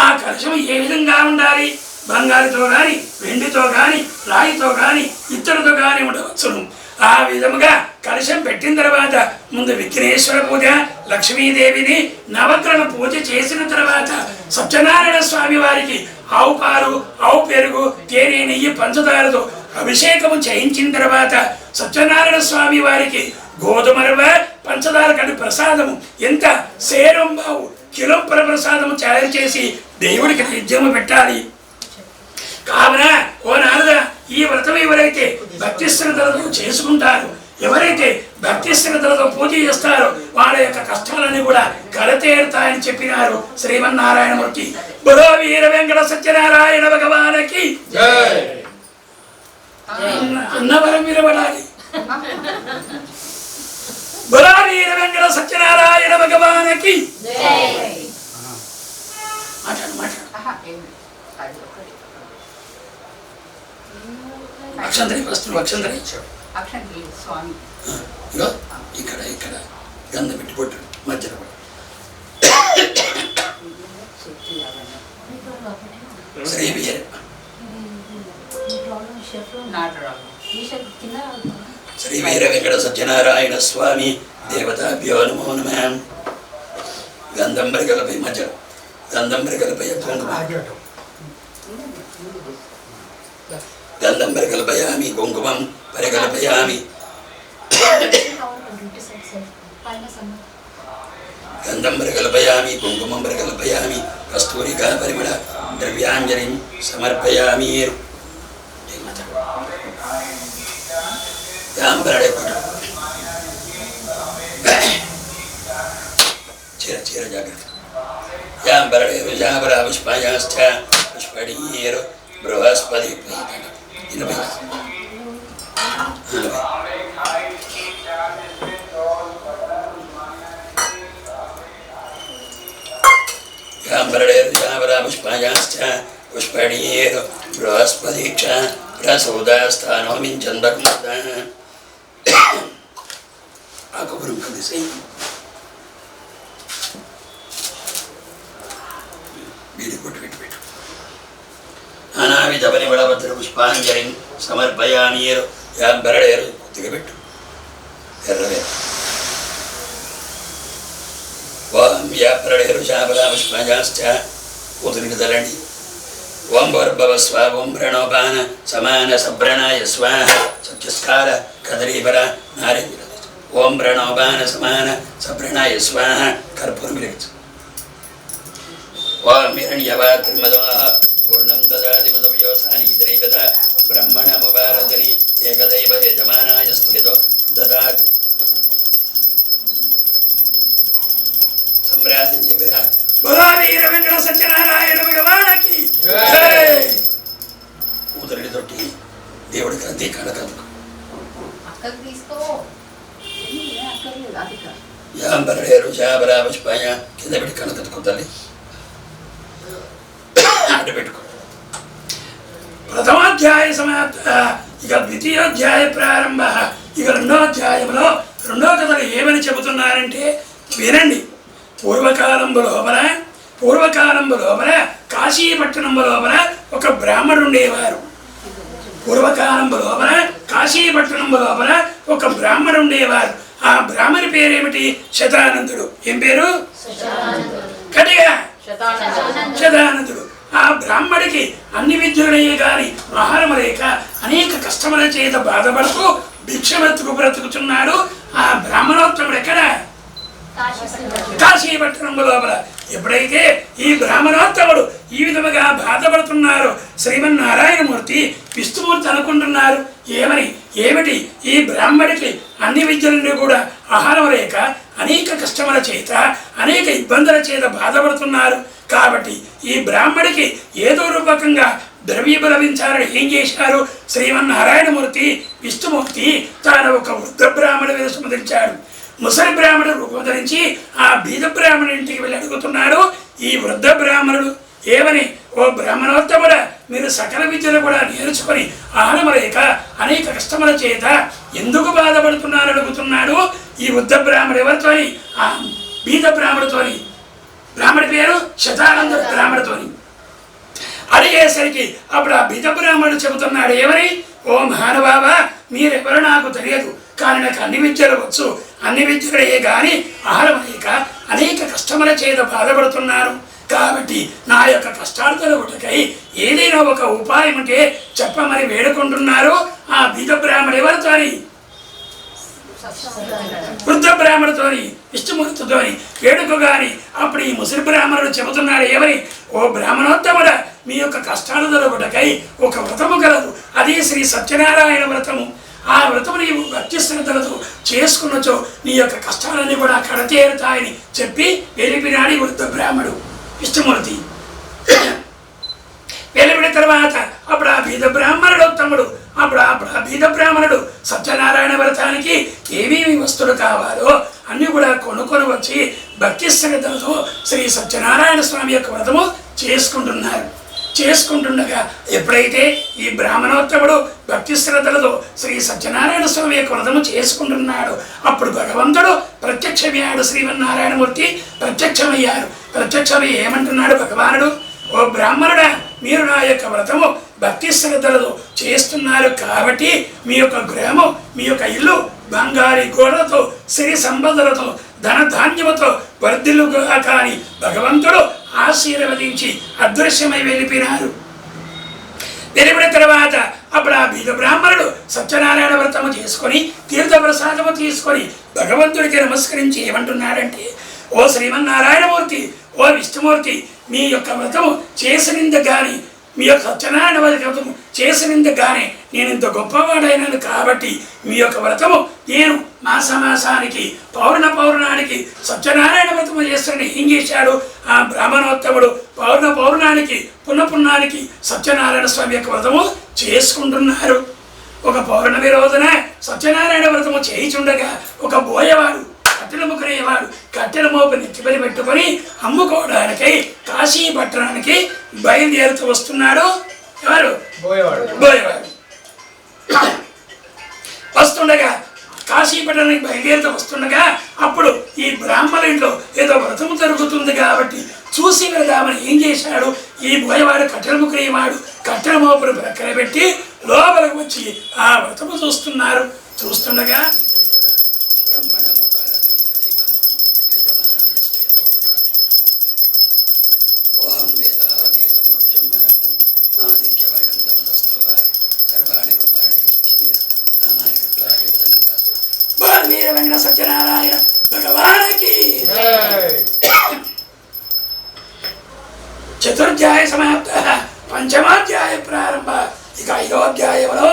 ఆ కలశము ఏ విధంగా ఉండాలి? బంగారుతో కానీ, వెండితో కానీ, రాయితో కానీ, ఇత్తడితో కానీ ఉండవచ్చును. ఆ విధముగా కలశం పెట్టిన తర్వాత ముందు విఘ్నేశ్వర పూజ, లక్ష్మీదేవిని నవగ్రహ పూజ చేసిన తర్వాత సత్యనారాయణ స్వామి వారికి ఆవు పాలు, ఆవు పెరుగు, తేనె, నెయ్యి, పంచదారతో అభిషేకము చేయించిన తర్వాత సత్యనారాయణ స్వామి వారికి గోధుమ రవ్వ, పంచదార కంటే ప్రసాదము ఎంత సేరంబావు కిలోంపర ప్రసాదము తయారు చేసి దేవుడికి నైవేద్యము పెట్టాలి. కావున ఓ నారద ఈ వ్రతం ఎవరైతే భక్తి శ్రద్ధలతో చేసుకుంటారో, ఎవరైతే భక్తి శ్రద్ధలతో పూజ చేస్తారో వాళ్ళ యొక్క కష్టాలని కూడా కడతేరుతాయని చెప్పినారు శ్రీమన్నారాయణమూర్తి. బుధో వీర వెంకట సత్యనారాయణ భగవానికి అన్నవరం విరవడాలి. బుధో వీర వెంకట సత్యనారాయణ భగవానికి మాట్లాడు. అక్షంతరి వస్తువు అక్షంతరి స్వామి ఇక్కడ గంధం పెట్టి పొట్టు మధ్యలో శ్రీ వీర వెంకట సత్యనారాయణ స్వామి దేవతాభ్యో నమో నమః. గంధం పరికలపై మధ్యలో గంధం పరికలపై గంధం పరికల్పయామి, కుంకుమం పరికల్పయామి, గంధం పరికల్పయామి, కుంకుమం పరికల్పయామి, కస్తూరికా పరిమళ ద్రవ్యాంజలిం సమర్పయామి. చీర జాగ్రత్త. యాంబరడేరు పుష్పాయాశ్చ పుష్పడీరు బృహస్పతి పుష్పాయాశ్చ పుష్పడీరు బృహస్పతి ప్రసూదాస్థానో మించందం ఆకుపురం కలిసి వీడి కొట్టు పెట్టు. అనావిధ పరిమళభద్ర పుష్పాంజలిం సమర్పయామి. యాంబరడేరు కొద్దిగా పెట్టు. ఎర్రవే ఓం వ్యాపరడేరుషాపరాపుష్పజాశ్చ ఉదురికి తలండి. ఓం భర్భవ స్వ ఓం ప్రణోపాన సమాన సభ్రణాయ స్వాహ సత్యస్కార కదరీపర నారేంద్ర. ఓం ప్రణోపాన సమాన సభ్రణాయ స్వాహ కర్పూరం విరగించు. ఓం హిరణ్యవా త్రిమదోహ పూర్ణం దదాతి మదవ్యోసానికి దరైవద బ్రహ్మణముపారదరి ఏకదైవ యజమానాయ స్థితో దదాతి సమ్రాజించ విరాట్. బలో వీర వెంకట సత్యనారాయణ భగవానకి జై. కూతురిని తొట్టి దేవుడికి అంతే కడకదుకు. అక్కడికి తీసుకో అక్కర్లేదు అధిక యాంబరేరు శాబరా పుష్పాయ కింద పెట్టి కడకదుకు తల్లి అడ్డు పెట్టుకో. ప్రథమాధ్యాయ సమాప్త. ఇక ద్వితీయోధ్యాయ ప్రారంభ. ఇక రెండో అధ్యాయంలో రెండో కథలు ఏమని చెబుతున్నారంటే వినండి. పూర్వకాలంబు లోపల కాశీపట్టణంబు లోపల ఒక బ్రాహ్మణుడు ఉండేవారు. కాశీపట్టణంబు లోపల ఒక బ్రాహ్మణుడు ఉండేవారు. ఆ బ్రాహ్మణి పేరేమిటి? శతానందుడు. ఏం పేరు? గట్టిగా శతానందుడు. ఆ బ్రాహ్మడికి అన్ని విద్యలయ్యే గాని ఆహారం లేక అనేక కష్టముల చేత బాధపడుతూ భిక్షమెత్తుకు బ్రతుకుతున్నాడు. ఆ బ్రాహ్మణోత్తముడు ఎక్కడ? కాశీపట్టణం లోపల. ఎప్పుడైతే ఈ బ్రాహ్మణోత్తముడు ఈ విధముగా బాధపడుతున్నారు, శ్రీమన్నారాయణమూర్తి విష్ణుమూర్తి అనుకుంటున్నారు ఏమిటి ఈ బ్రాహ్మడికి అన్ని విద్యలను కూడా ఆహారం లేక అనేక కష్టముల చేత అనేక ఇబ్బందుల చేత బాధపడుతున్నారు. కాబట్టి ఈ బ్రాహ్మడికి ఏదో రూపకంగా ద్రవ్యము లభించాలని ఏం చేశారు? శ్రీమన్నారాయణమూర్తి విష్ణుమూర్తి తాను ఒక వృద్ధ బ్రాహ్మణ వేషము ధరించాడు. ముసలి బ్రాహ్మణుడు రూపం ధరించి ఆ బీద బ్రాహ్మణుడి ఇంటికి వెళ్ళి అడుగుతున్నాడు ఈ వృద్ధ బ్రాహ్మణుడు ఏమని? ఓ బ్రాహ్మణోత్తముడ, మీరు సకల విద్యలు కూడా నేర్చుకొని ఆహారం లేక అనేక కష్టముల చేత ఎందుకు బాధపడుతున్నారు అడుగుతున్నాడు ఈ వృద్ధ బ్రాహ్మణుడు. ఎవరితోని? ఆ బీద బ్రాహ్మణుడితోని. బ్రాహ్మడి పేరు శతానంద బ్రాహ్మణుడితోని అడిగేసరికి అప్పుడు ఆ బీద బ్రాహ్మణుడు చెబుతున్నాడు ఏమని? ఓ మహానుభావ, మీరెవరు నాకు తెలియదు, కానీ నాకు అన్ని విద్యలు వచ్చు. అన్ని విద్యలే కానీ ఆహారం లేక అనేక కష్టముల చేత బాధపడుతున్నారు. కాబట్టి నా యొక్క కష్టార్థుల ఒకటికై ఏదైనా ఒక ఉపాయం ఉంటే చెప్పమని వేడుకుంటున్నారు. ఆ బీద బ్రాహ్మణుడు ఎవరితోని? వృద్ధ బ్రాహ్మణుడితోని విష్ణుమూర్తితోని వేడుకగాని అప్పుడు ఈ ముసలి బ్రాహ్మణుడు చెబుతున్నాడు ఏమని? ఓ బ్రాహ్మణోత్తముడ, మీ యొక్క కష్టార్థుల ఒకటికై ఒక వ్రతము కలదు. అది శ్రీ సత్యనారాయణ వ్రతము. ఆ వ్రతము నీవు భక్తి శ్రద్ధలతో చేసుకున్నచో నీ యొక్క కష్టాలన్నీ కూడా కడతేరుతాయని చెప్పి వెళ్ళిపినాడు వృద్ధ బ్రాహ్మణుడు విష్ణుమూర్తి. వెళ్ళిపిన తర్వాత అప్పుడు ఆ బీద బ్రాహ్మణుడు తమ్ముడు అప్పుడు ఆ బీద బ్రాహ్మణుడు సత్యనారాయణ వ్రతానికి ఏమేమి వస్తువులు కావాలో అన్నీ కూడా కొనుక్కొని వచ్చి భక్తి శ్రద్ధలతో శ్రీ సత్యనారాయణ స్వామి యొక్క వ్రతము చేసుకుంటుండగా ఎప్పుడైతే ఈ బ్రాహ్మణోత్తముడు భక్తి శ్రద్ధలతో శ్రీ సత్యనారాయణ స్వామి యొక్క వ్రతము చేసుకుంటున్నాడు అప్పుడు భగవంతుడు ప్రత్యక్షమయ్యాడు. శ్రీమన్నారాయణమూర్తి ప్రత్యక్షమై ఏమంటున్నాడు భగవానుడు? ఓ బ్రాహ్మణుడా, మీరు నా యొక్క వ్రతము భక్తి శ్రద్ధలతో చేస్తున్నారు కాబట్టి మీ యొక్క గృహము మీ యొక్క ఇల్లు బంగారి గోడలతో సిరి సంపదలతో ధనధాన్యముతో వర్ధిల్లుగా కానీ భగవంతుడు ఆశీర్వదించి అదృశ్యమై వెళ్ళిపోయినారు. వెళ్ళిపోయిన తర్వాత అప్పుడు ఆ బీద బ్రాహ్మణుడు సత్యనారాయణ వ్రతము చేసుకొని తీర్థప్రసాదము తీసుకొని భగవంతుడికి నమస్కరించి ఏమంటున్నాడంటే ఓ శ్రీమన్నారాయణమూర్తి, ఓ విష్ణుమూర్తి, మీ యొక్క వ్రతము చేసినందుకు కానీ మీ యొక్క సత్యనారాయణ వ్రతము చేసినందుకు కానీ నేను ఇంత గొప్పవాడైనాను కాబట్టి మీ యొక్క వ్రతము నేను మాసానికి పౌర్ణానికి సత్యనారాయణ వ్రతము చేస్తానని ఏం చేశాడు ఆ బ్రాహ్మణోత్తముడు? పౌర్ణానికి పున్నపున్నానికి సత్యనారాయణ స్వామి యొక్క వ్రతము చేసుకుంటున్నారు. ఒక పౌర్ణమి రోజున సత్యనారాయణ వ్రతము చేయిచుండగా ఒక బోయవాడు కట్టెలు ముగ్గురేవాడు కట్టెల మోపు నెత్తిపని పెట్టుకొని అమ్ముకోవడానికై కాశీ పట్టణానికి బయలుదేరుతూ వస్తున్నాడు. ఎవరు? బోయవాడు. వస్తుండగా కాశీపట్టణానికి బయలుదేరుతూ వస్తుండగా అప్పుడు ఈ బ్రాహ్మణ ఇంట్లో ఏదో వ్రతము జరుగుతుంది కాబట్టి చూసి వెళదామని ఏం చేశాడు ఈ బోయవాడు కట్టెల ముగ్గురేవాడు కట్టెల మోపును ప్రక్కన పెట్టి లోపలికి వచ్చి ఆ వ్రతము చూస్తుండగా చతుర్థాయ సమాప్త, పంచమాధ్యాయ ప్రారంభ. ఇక ఐదో అధ్యాయంలో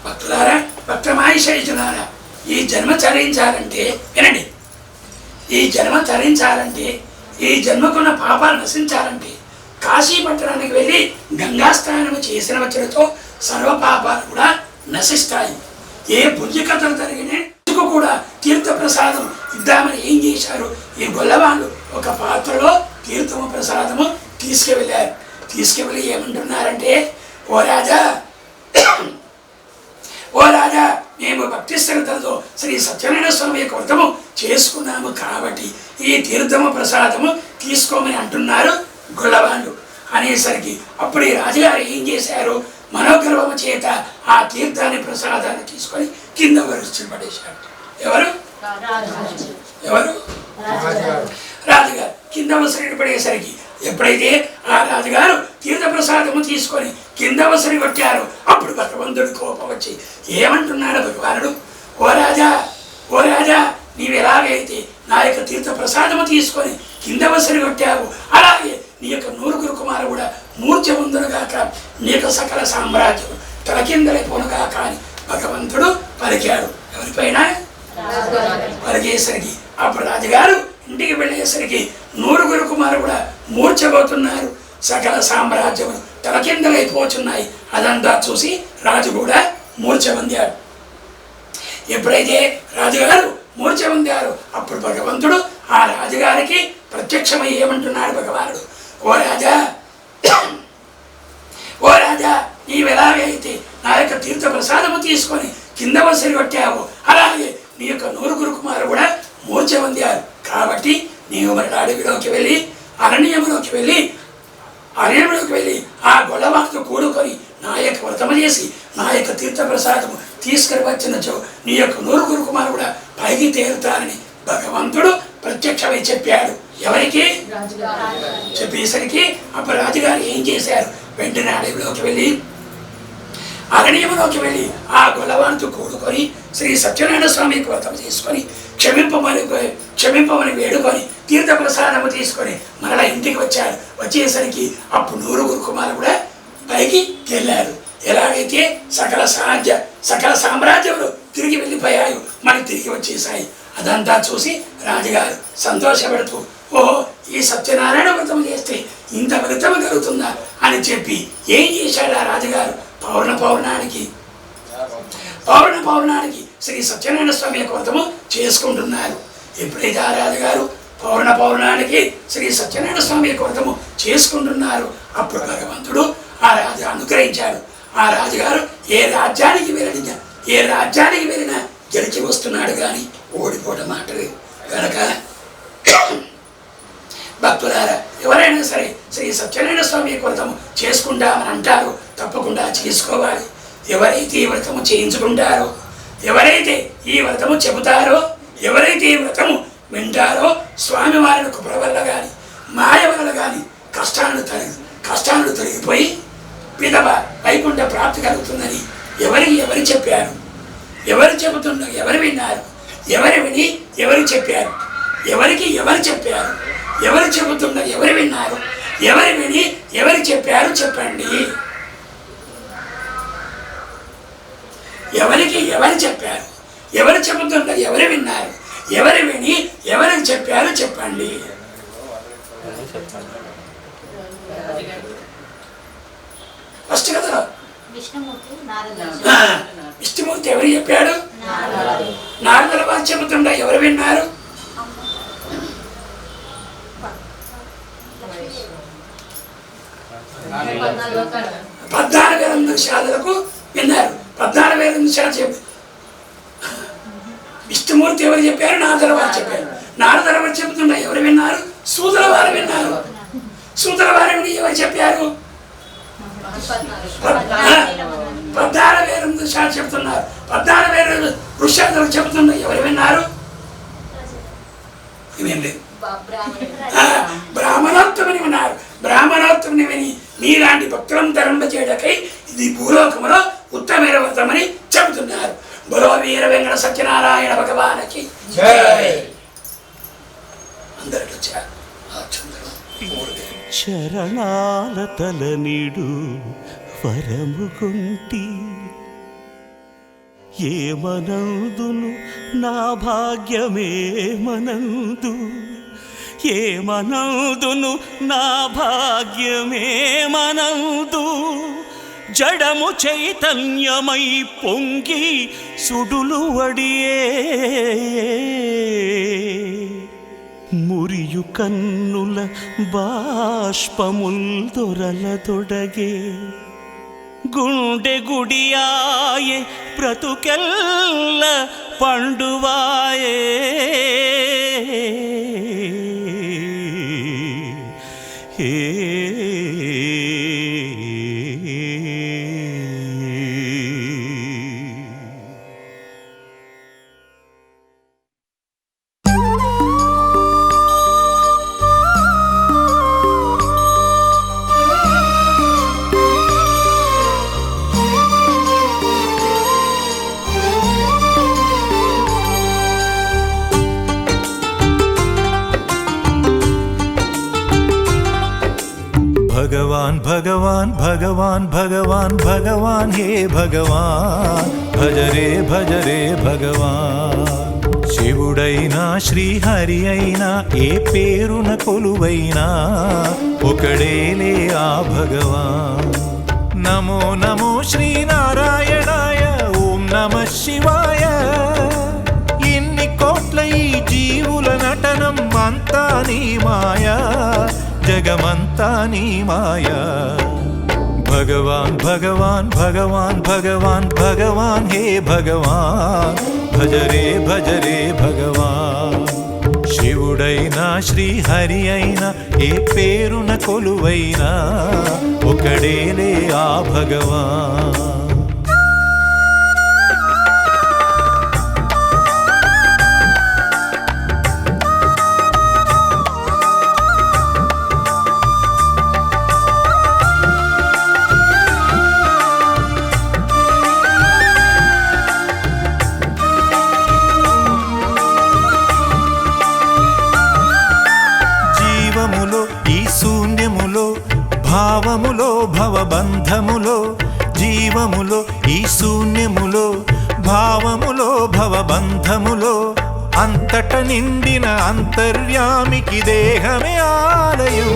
భక్తులారా భక్తమాయిషయులారా, ఈ జన్మ తరించాలంటే వినండి, ఈ జన్మ తరించాలంటే, ఈ జన్మకున్న పాపాలు నశించాలంటే కాశీ పట్టణానికి వెళ్ళి గంగా స్నానం చేసిన వచ్చలతో సర్వ పాపాలు కూడా నశిస్తాయి. ఏ పుణ్యకథలు జరిగినా కూడా తీర్థ ప్రసాదం ఇద్దామని ఏం చేశారు, ఈ గొల్లవాళ్ళు ఒక పాత్రలో తీర్థము ప్రసాదము తీసుకువెళ్ళారు. తీసుకువెళ్ళి ఏమంటున్నారంటే, ఓ రాజా, ఓ రాజా, మేము భక్తి శ్రద్ధలతో శ్రీ సత్యనారాయణ స్వామి యొక్క వ్రతము చేసుకున్నాము కాబట్టి ఈ తీర్థము ప్రసాదము తీసుకోమని అంటున్నారు గొల్లవాళ్ళు అనేసరికి అప్పుడు ఈ రాజుగారు ఏం చేశారు, మనోగర్వము చేత ఆ తీర్థాన్ని ప్రసాదాన్ని తీసుకొని కింద వరుస పడేశారు. ఎవరు ఎవరు రాజుగారు కింద వసరి పడేసరికి ఎప్పుడైతే ఆ రాజుగారు తీర్థ ప్రసాదము తీసుకొని కింద వసరి కొట్టారు, అప్పుడు భగవంతుడి కోపం వచ్చి ఏమంటున్నాడు భగవానుడు, ఓ రాజా, ఓ రాజా, నీవు ఎలాగైతే నా యొక్క తీర్థ ప్రసాదము తీసుకొని కింద వసరి కొట్టావు, అలాగే నీ యొక్క 9 కుమారులు కూడా మూర్ఛ పొందునుగాక, నీ యొక్క సకల సామ్రాజ్యం తలకిందలైపోనుగాక అని భగవంతుడు పలికాడు. ఎవరిపైన? పలికేసరికి అప్పుడు రాజుగారు ఇంటికి వెళ్ళేసరికి 9 కుమారులు కూడా మూర్ఛపోతున్నారు, సకల సామ్రాజ్యం తలకిందలైపోతున్నాయి. అదంతా చూసి రాజు కూడా మూర్ఛ పొందాడు. ఎప్పుడైతే రాజుగారు మూర్ఛ పొందారు, అప్పుడు భగవంతుడు ఆ రాజుగారికి ప్రత్యక్షమై ఏమంటున్నాడు భగవానుడు, ఓ రాజా, ఓ రాజా, నీవు ఎలాగైతే నా యొక్క తీర్థ ప్రసాదము తీసుకొని కింద వసరి కొట్టావు, అలాగే నీ యొక్క 9 కుమారులు కూడా మూర్ఛ పొందారు. కాబట్టి నీవు మరి అడవిలోకి వెళ్ళి అరణ్యంలోకి వెళ్ళి ఆ గొల్లవాళ్ళతో కూడుకొని నా యొక్క వ్రతము చేసి నా యొక్క తీర్థ ప్రసాదము తీసుకుని వచ్చినచో నీ యొక్క 9 కుమారులు కూడా పైకి తేరుతారని భగవంతుడు ప్రత్యక్షమై చెప్పాడు. ఎవరికి? చెప్పేసరికి అప్పుడు రాజుగారు ఏం చేశారు, వెంటనే అడవిలోకి వెళ్ళి అరణ్యంలోకి వెళ్ళి ఆ గొల్లవాళ్ళతో కూడుకొని శ్రీ సత్యనారాయణ స్వామికి వ్రతం చేసుకొని క్షమింపమని వేడుకొని తీర్థ ప్రసాదము తీసుకొని మరలా ఇంటికి వచ్చాడు. వచ్చేసరికి అప్పుడు 9 కుమారులు కూడా పైకి వెళ్ళారు. ఎలాగైతే సకల సామ్రాజ్యంలో తిరిగి వెళ్ళిపోయాయో మళ్ళీ తిరిగి వచ్చేసాయి. అదంతా చూసి రాజుగారు సంతోషపడుతూ, ఓహో, ఈ సత్యనారాయణ వ్రతం చేస్తే ఇంత ఫలితం కలుగుతుందా అని చెప్పి ఏం చేశాడు ఆ రాజుగారు, పౌర్ణానికి శ్రీ సత్యనారాయణ స్వామి యొక్క వ్రతము చేసుకుంటున్నారు. ఎప్పుడైతే ఆ రాజుగారు పౌర్ణానికి శ్రీ సత్యనారాయణ స్వామి యొక్క వ్రతము చేసుకుంటున్నారు, అప్పుడు భగవంతుడు ఆ రాజు అనుగ్రహించాడు. ఆ రాజుగారు ఏ రాజ్యానికి వెళ్ళినా గెలిచి వస్తున్నాడు కానీ ఓడిపోవడం మాటలేదు కనుక భక్తులారా, ఎవరైనా సరే శ్రీ సత్యనారాయణ స్వామి వ్రతము చేసుకుంటామని అంటారు, తప్పకుండా చేసుకోవాలి. ఎవరైతే ఈ వ్రతము చేయించుకుంటారో, ఎవరైతే ఈ వ్రతము చెబుతారో, ఎవరైతే ఈ వ్రతము వింటారో, స్వామివారి కృప వల్ల కానీ మాయ వల్ల కానీ కష్టాలు తొలగిపోయి పిదవ వైకుంఠ ప్రాప్తి కలుగుతుందని ఎవరు చెప్పారు, ఎవరు చెబుతున్నారు, ఎవరు విన్నారు, ఎవరు విని ఎవరు చెప్పారు, ఎవరు చెప్పారు, ఎవరు చెబుతున్నారు, ఎవరు విన్నారు, ఎవరు విని ఎవరు చెప్పారు చెప్పండి. ఎవరు చెప్పారు, ఎవరు చెబుతున్నారు, ఎవరు విన్నారు, ఎవరు విని ఎవరికి చెప్పారు చెప్పండి. ఫస్ట్ కదా విష్ణుమూర్తి ఎవరు చెప్పాడు, నారదుల వారు చెబుతుండ ఎవరు విన్నారు, పద్నాలుగు విన్నారు. 14,000 నిమిషాలు చెప్పి విష్ణుమూర్తి ఎవరు చెప్పారు, నారదుల వారు చెప్పారు. నారదుల వారు చెబుతుండ ఎవరు విన్నారు, సూదుల వారు విన్నారు. సూదుల వారు విని ఎవరు చెప్పారు, 14,000 నిమిషాలు చెబుతున్నారు. 14,000 ఋషులు చెబుతున్నా ఎవరు విన్నారు, ఇవేం లేదు, బ్రాహ్మణోత్తముని విన్నారు. బ్రాహ్మణోత్తముని విని మీలాంటి భక్తులను తరంప చేయడకై ఇది భూలోకములో ఉత్తమైన వ్రతమని చెబుతున్నారు. బలో వీర వెంకట సత్యనారాయణ భగవానికి జై. శరణాల తలనిడు వరముగుంటి ఏమనందును నా భాగ్యమేమనందు ఏమనందును నా భాగ్యమేమనందు జడము చైతన్యమై పొంగి సుడులు వడియే మురియు కన్నుల బాష్పముల్ దొరల తొడగే గుండె గుడియాయే బ్రతుకెల్ల పండువాయే ఏ भगवान भगवान भगवान भगवान भगवान हे भगवान भज रे भगवान శివుడైనా శ్రీహరి అయినా ఏ పేరున కొలువైనా ఒకడేలే ఆ భగవాన్ నమో నమో శ్రీనారాయణాయ ఓం నమః శివాయ ఇన్ని కోట్ల ఈ జీవుల నటనం అంతా నీ మాయా జగమంతా నీ మాయా భగవాన్ భగవాన్ భగవాన్ భగవాన్ భగవాన్ హే భగవాన్ భజ రే భగవాన్ శివుడైనా శ్రీహరి అయినా ఏ పేరున కొలువైనా ఒకడేలే ఆ భగవాన్ భావములో భవబంధములో జీవములో ఈ శూన్యములో భావములో భవబంధములో అంతట నిండిన అంతర్యామికి దేహమే ఆలయం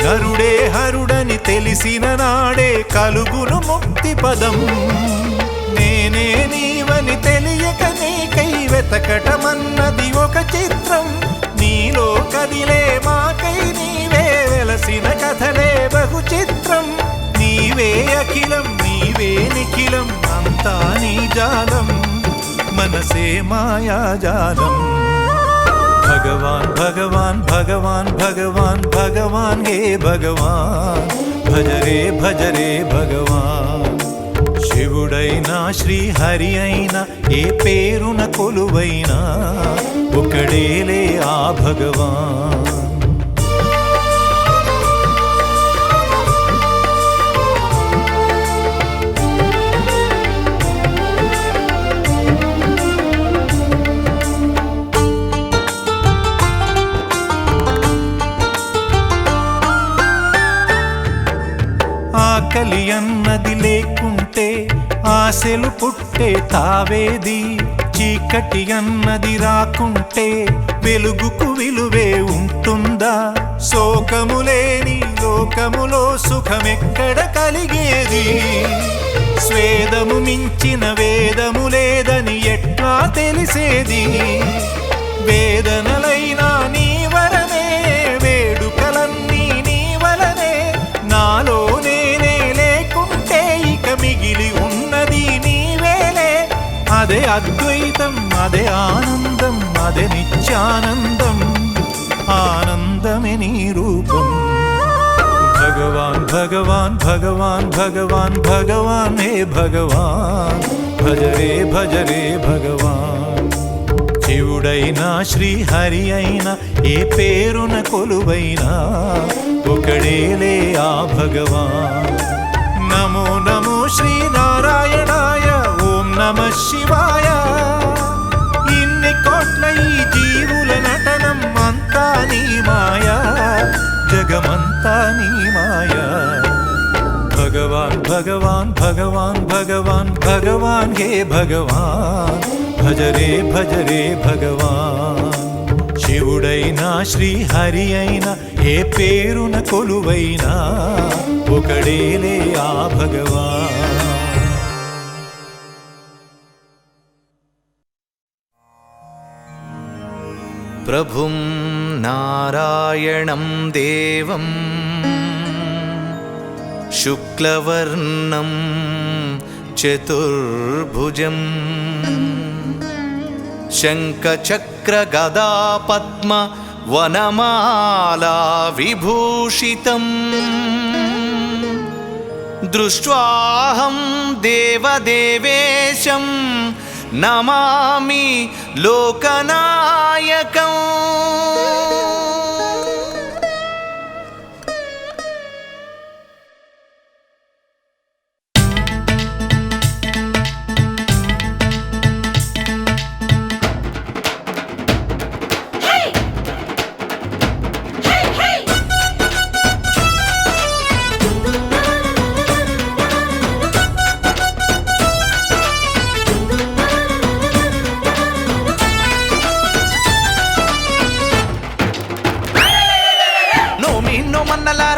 గరుడే హరుడని తెలిసిన నాడే కలుగును ముక్తి పదం నేనే నీవని తెలియక నీకై వెతకటమన్నది ఒక చిత్రం నీలో కదిలే మాకై నీవే వెలసిన కథలే బహు చిత్రం నీవే అఖిలం నీవే నిఖిలం అంతా నీ జాలం మనసే మాయాజాలం భగవాన్ భగవాన్ భగవాన్ భగవాన్ భగవాన్ హే భగవాన్ భజ రే భగవాన్ శివుడైనా శ్రీహరి అయినా ఏ పేరున కొలువైనా ఒకడేలే ఆ భగవాన్ ఆకలి అన్నది లేకుంటే ఆశలు పుట్టే తావేది చీకటి అన్నది రాకుంటే వెలుగుకు విలువే ఉంటుందా శోకము లేని లోకములో సుఖమెక్కడ కలిగేది స్వేదము మించిన వేదము లేదని ఎట్లా తెలిసేది వేదనలైనా నీ వరనే వేడుకలన్నీ నీ వలనే నాలో నేనే లేకుంటే ఇక మిగిలి ఉన్నది నీవేలే అదే అద్వైతం అదే ఆనందం అదే నిత్యానందం ఆనందమే నీ రూపం భగవాన్ భగవాన్ భగవాన్ భగవాన్ భగవాన్ హే భగవాన్ భజ రే భగవాన్ శివుడైనా శ్రీహరి అయినా ఏ పేరున కొలువైనా ఒకడేలే ఆ భగవాన్ నమో నమో శ్రీనారాయణాయ ఓం నమః శివాయ ఇన్ని కోట్ల ఈ జీవుల నటనం అంతా నీ మాయా జగమంతా అంతా నీ మాయా భగవాన్ భగవాన్ భగవాన్ భగవాన్ భగవాన్ హే భగవాన్ భజరే భజరే భగవాన్ శివుడైనా శ్రీహరి అయినా ఏ పేరున కొలువైనా ఒకడేలే ఆ భగవాన్ ప్రభుం నారాయణం దేవం శుక్లవర్ణం చతుర్భుజం శంఖచక్రగదా పద్మ వనమాలా విభూషితం దృష్ట్వాహం దేవదేవేశం నమామి లోకనాయకం.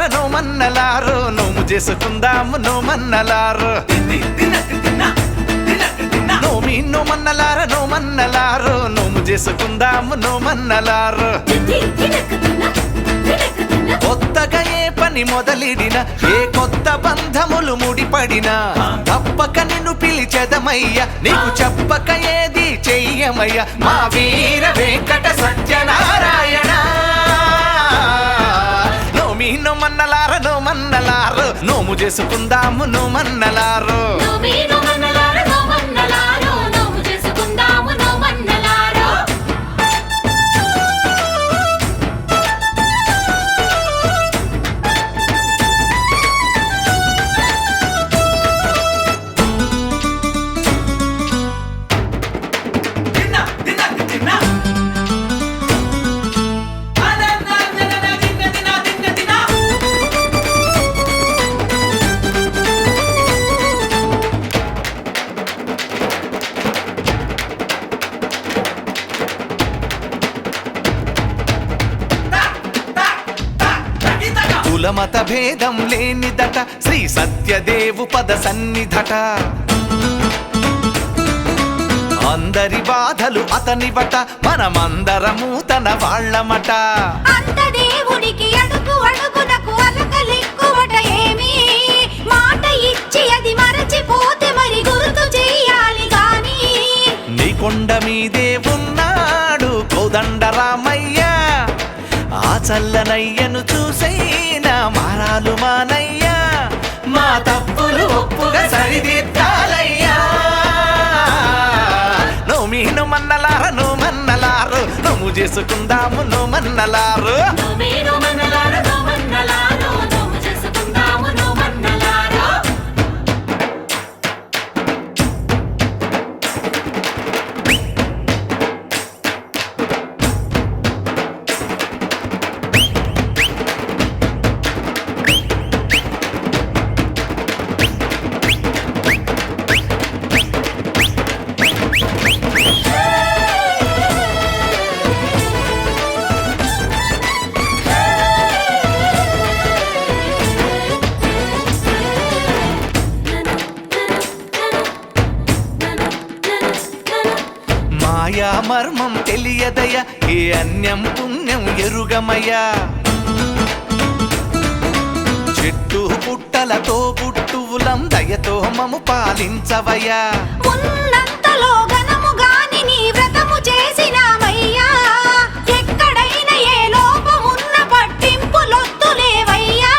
నోమన్నలారు నోము చేసుకుందాము నోమన్నలారు నోమన్నలారు నోము చేసుకుందాము నోమన్నలారు కొత్తగా ఏ పని మొదలిడిన ఏ కొత్త బంధములు ముడిపడినా తప్పక నిన్ను పిలిచెదమయ్య నీకు చెప్పక ఏది చెయ్యమయ్య మా వీర వెంకట సత్యనారాయణ. నోమన్నలారు నోము చేసుకుందాము నోమన్నలారు కులమత భేదం లేనిదట శ్రీ సత్యదేవు పద సన్నిధట అందరి బాధలు అతనివట మనమందరము తన వాళ్ళమట. అంత దేవుడికి అడుగు అడుగునకు అలకలెక్కువట ఏమి మాట ఇచ్చి అది మరచిపోతే మరి గుర్తు చెయ్యాలి గాని నీ కొండ మీదే ఉన్నాడు కోదండరామయ్య ఆ చల్లనయ్యను చూసైనా మారాలు మానయ్యా మా తప్పులు ఒప్పుగా సరిదిద్దాలయ్యా. నోమన్నలారు నోము చేసుకుందాము నోమన్నలారు మాయా మర్మం తెలియదయ ఏ అన్యం పుణ్యం ఎరుగమయ్యా చెట్టు పుట్టలతో పుట్టువులం దయతో మము పాలించవయ్యా ఉన్నంతలో గనము గాని నీ వ్రతము చేసినామయ్యా ఎక్కడైనా ఏ లోపమున్న పట్టింపులొద్దులేవయ్యా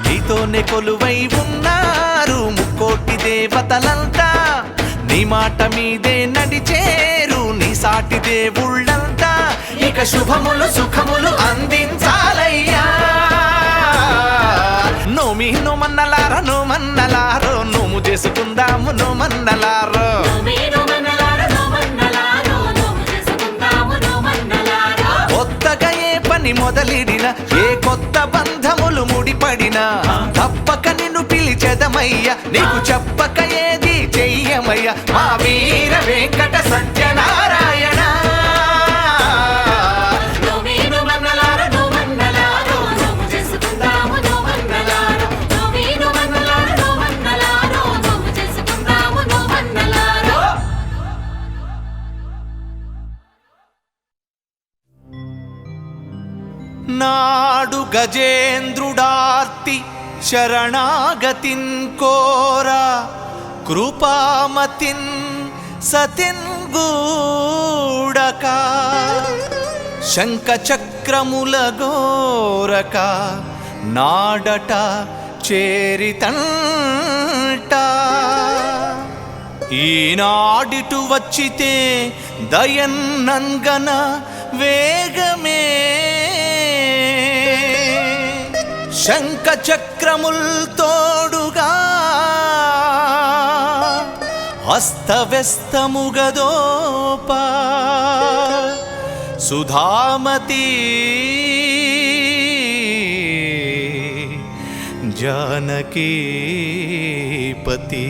నీతోనే కొలువై ఉన్నారు ముక్కోటి దేవతలంతా నీ మాట మీదే నడిచేరు నీ సాటి దేవుళ్ళంతా ఇక శుభములు సుఖములు అందించాలయ్యా. నోమన్నలారు నోము చేసుకుందాము నోమన్నలారు కొత్తగా ఏ పని పని మొదలిడిన ఏ కొత్త బంధములు ముడిపడినా తప్పక నిన్ను పిలిచెదమయ్య నీకు చెప్పక ఏది చెయ్యమయ్య మా వీర వెంకట సత్యనారాయణ నాడు గజేంద్రుడార్తి శరణాగతిన్ కోరా కృపామతిన్ సతిన్ గూడక శంఖ చక్రముల గోరక నాడట చేరితంట ఈనాడిటు వచ్చితే దయన్నన్గన వేగమే శంఖ చక్రముల్ తోడుగా అస్తవ్యస్తముగదోప సుధామతి జానకీపతి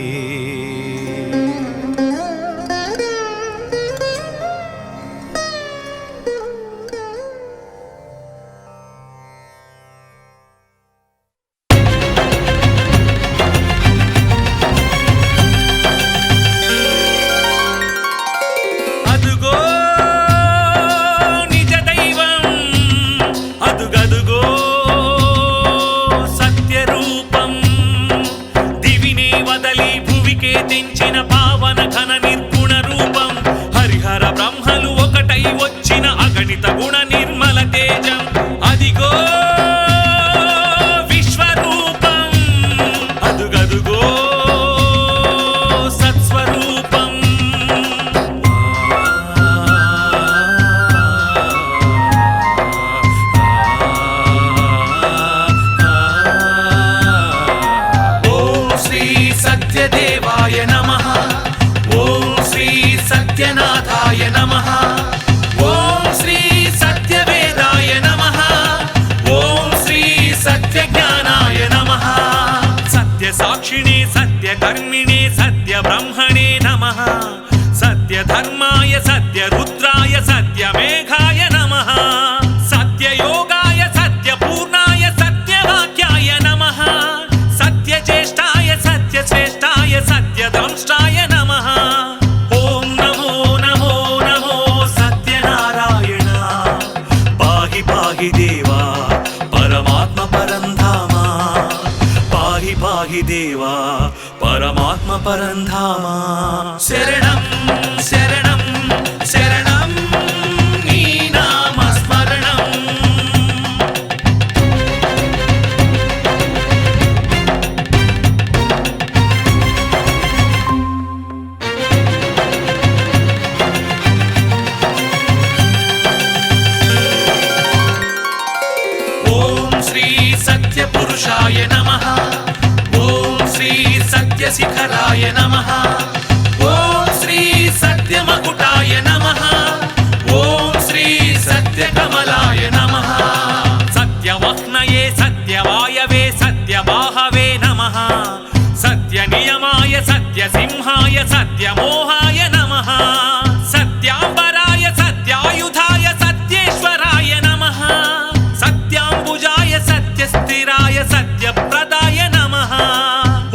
తెంచిన పావన ఘన నిర్గుణ రూపం హరిహర బ్రహ్మలు ఒకటై వచ్చిన అగణిత గుణ నిర్మల తేజం అదిగో విశ్వరూపం అదుగదుగో సత్స్వరూపం ఓం శ్రీ సత్యదేవాయ నమః ఓం శ్రీ సత్యనాథాయ నమః ఓం శ్రీ సత్యవేదాయ నమః ఓం శ్రీ సత్యజ్ఞానాయ నమః సత్యసాక్షిణే సత్యకర్మిణే సత్యబ్రహ్మణే నమః సత్యధర్మాయ సత్యరుద్రాయ సత్యమేఘాయ నమః సత్యయోగాయ సత్యపూర్ణాయ సత్యవాక్యాయ నమః సత్యజ్యేష్ఠాయ సత్యశ్రేష్ఠాయ సత్యదంష్టాయ నమః ఓం నమో నమో నమో సత్యనారాయణ పాహి పాహి దేవా పరమాత్మ పరంధామ పాహి పాహి దేవా పరమాత్మ పరంధామ శరణం శరణం శరణం నీ నామ స్మరణం ఓం శ్రీ సత్యపురుషాయ నమః ఓం శ్రీ సత్యశిఖరాయ నమః ఓం శ్రీ సత్యమకుటాయ నమః ఓం శ్రీ సత్యకమలాయ నమః సత్యవహ్నయే సత్యవాయవే సత్యబాహవే నమః సత్యనియమాయ సత్యసింహాయ సత్యమోహాయ నమః సత్యాంబరాయ సత్యాయుధాయ సత్యేశ్వరాయ నమః సత్యాంబుజాయ సత్యస్థిరాయ సత్యప్రదాయ నమః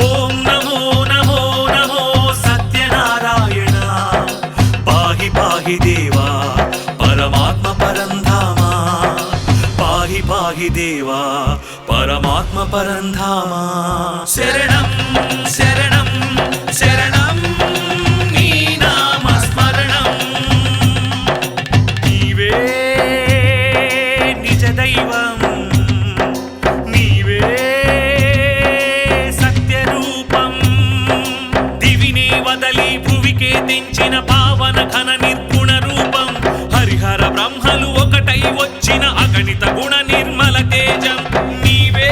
ఓం నమో నమో నమో సత్యనారాయణ పాహి పాహి దేవా పరమాత్మ పరంధామ పాహి పాహి దేవా పరమాత్మ పరంధామ శరణం శరణం శరణం నీ నామ స్మరణం నీవే నిజ దైవం నీవే సత్యరూపం దివినే వదలి భువికే తెంచిన పావన ఘన నిర్గుణ రూపం హరిహర బ్రహ్మలు ఒకటై వచ్చిన అగణిత గుణ నిర్మల తేజం నీవే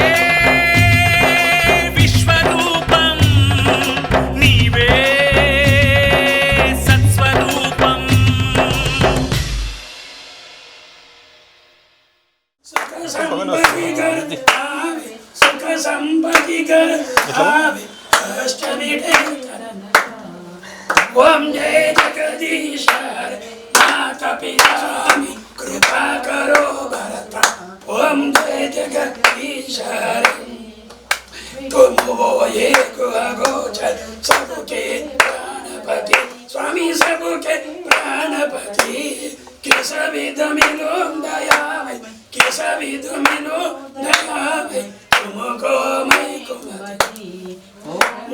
విశ్వరూపం నీవే సత్స్వరూపం संपत्ति कर आवे सुख संपत्ति कर आवे कष्ट मिटे ओम जय जगदीश्वर माता पिता कृपा करो भरत ओम जय जगदीश्वर तुम वो एक अगोचर सबके प्राणपति स्वामी सबके प्राणपति किस विध मिलो दयामय किस विध मिलो दयामय तुमको मैं कुमति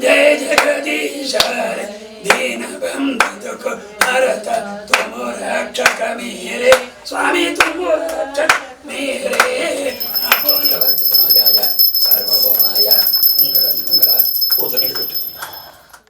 जय जगदीश्वर दीन बंधु दुख हरता तुम रक्षक मेरे स्वामी तुम रक्षक मेरे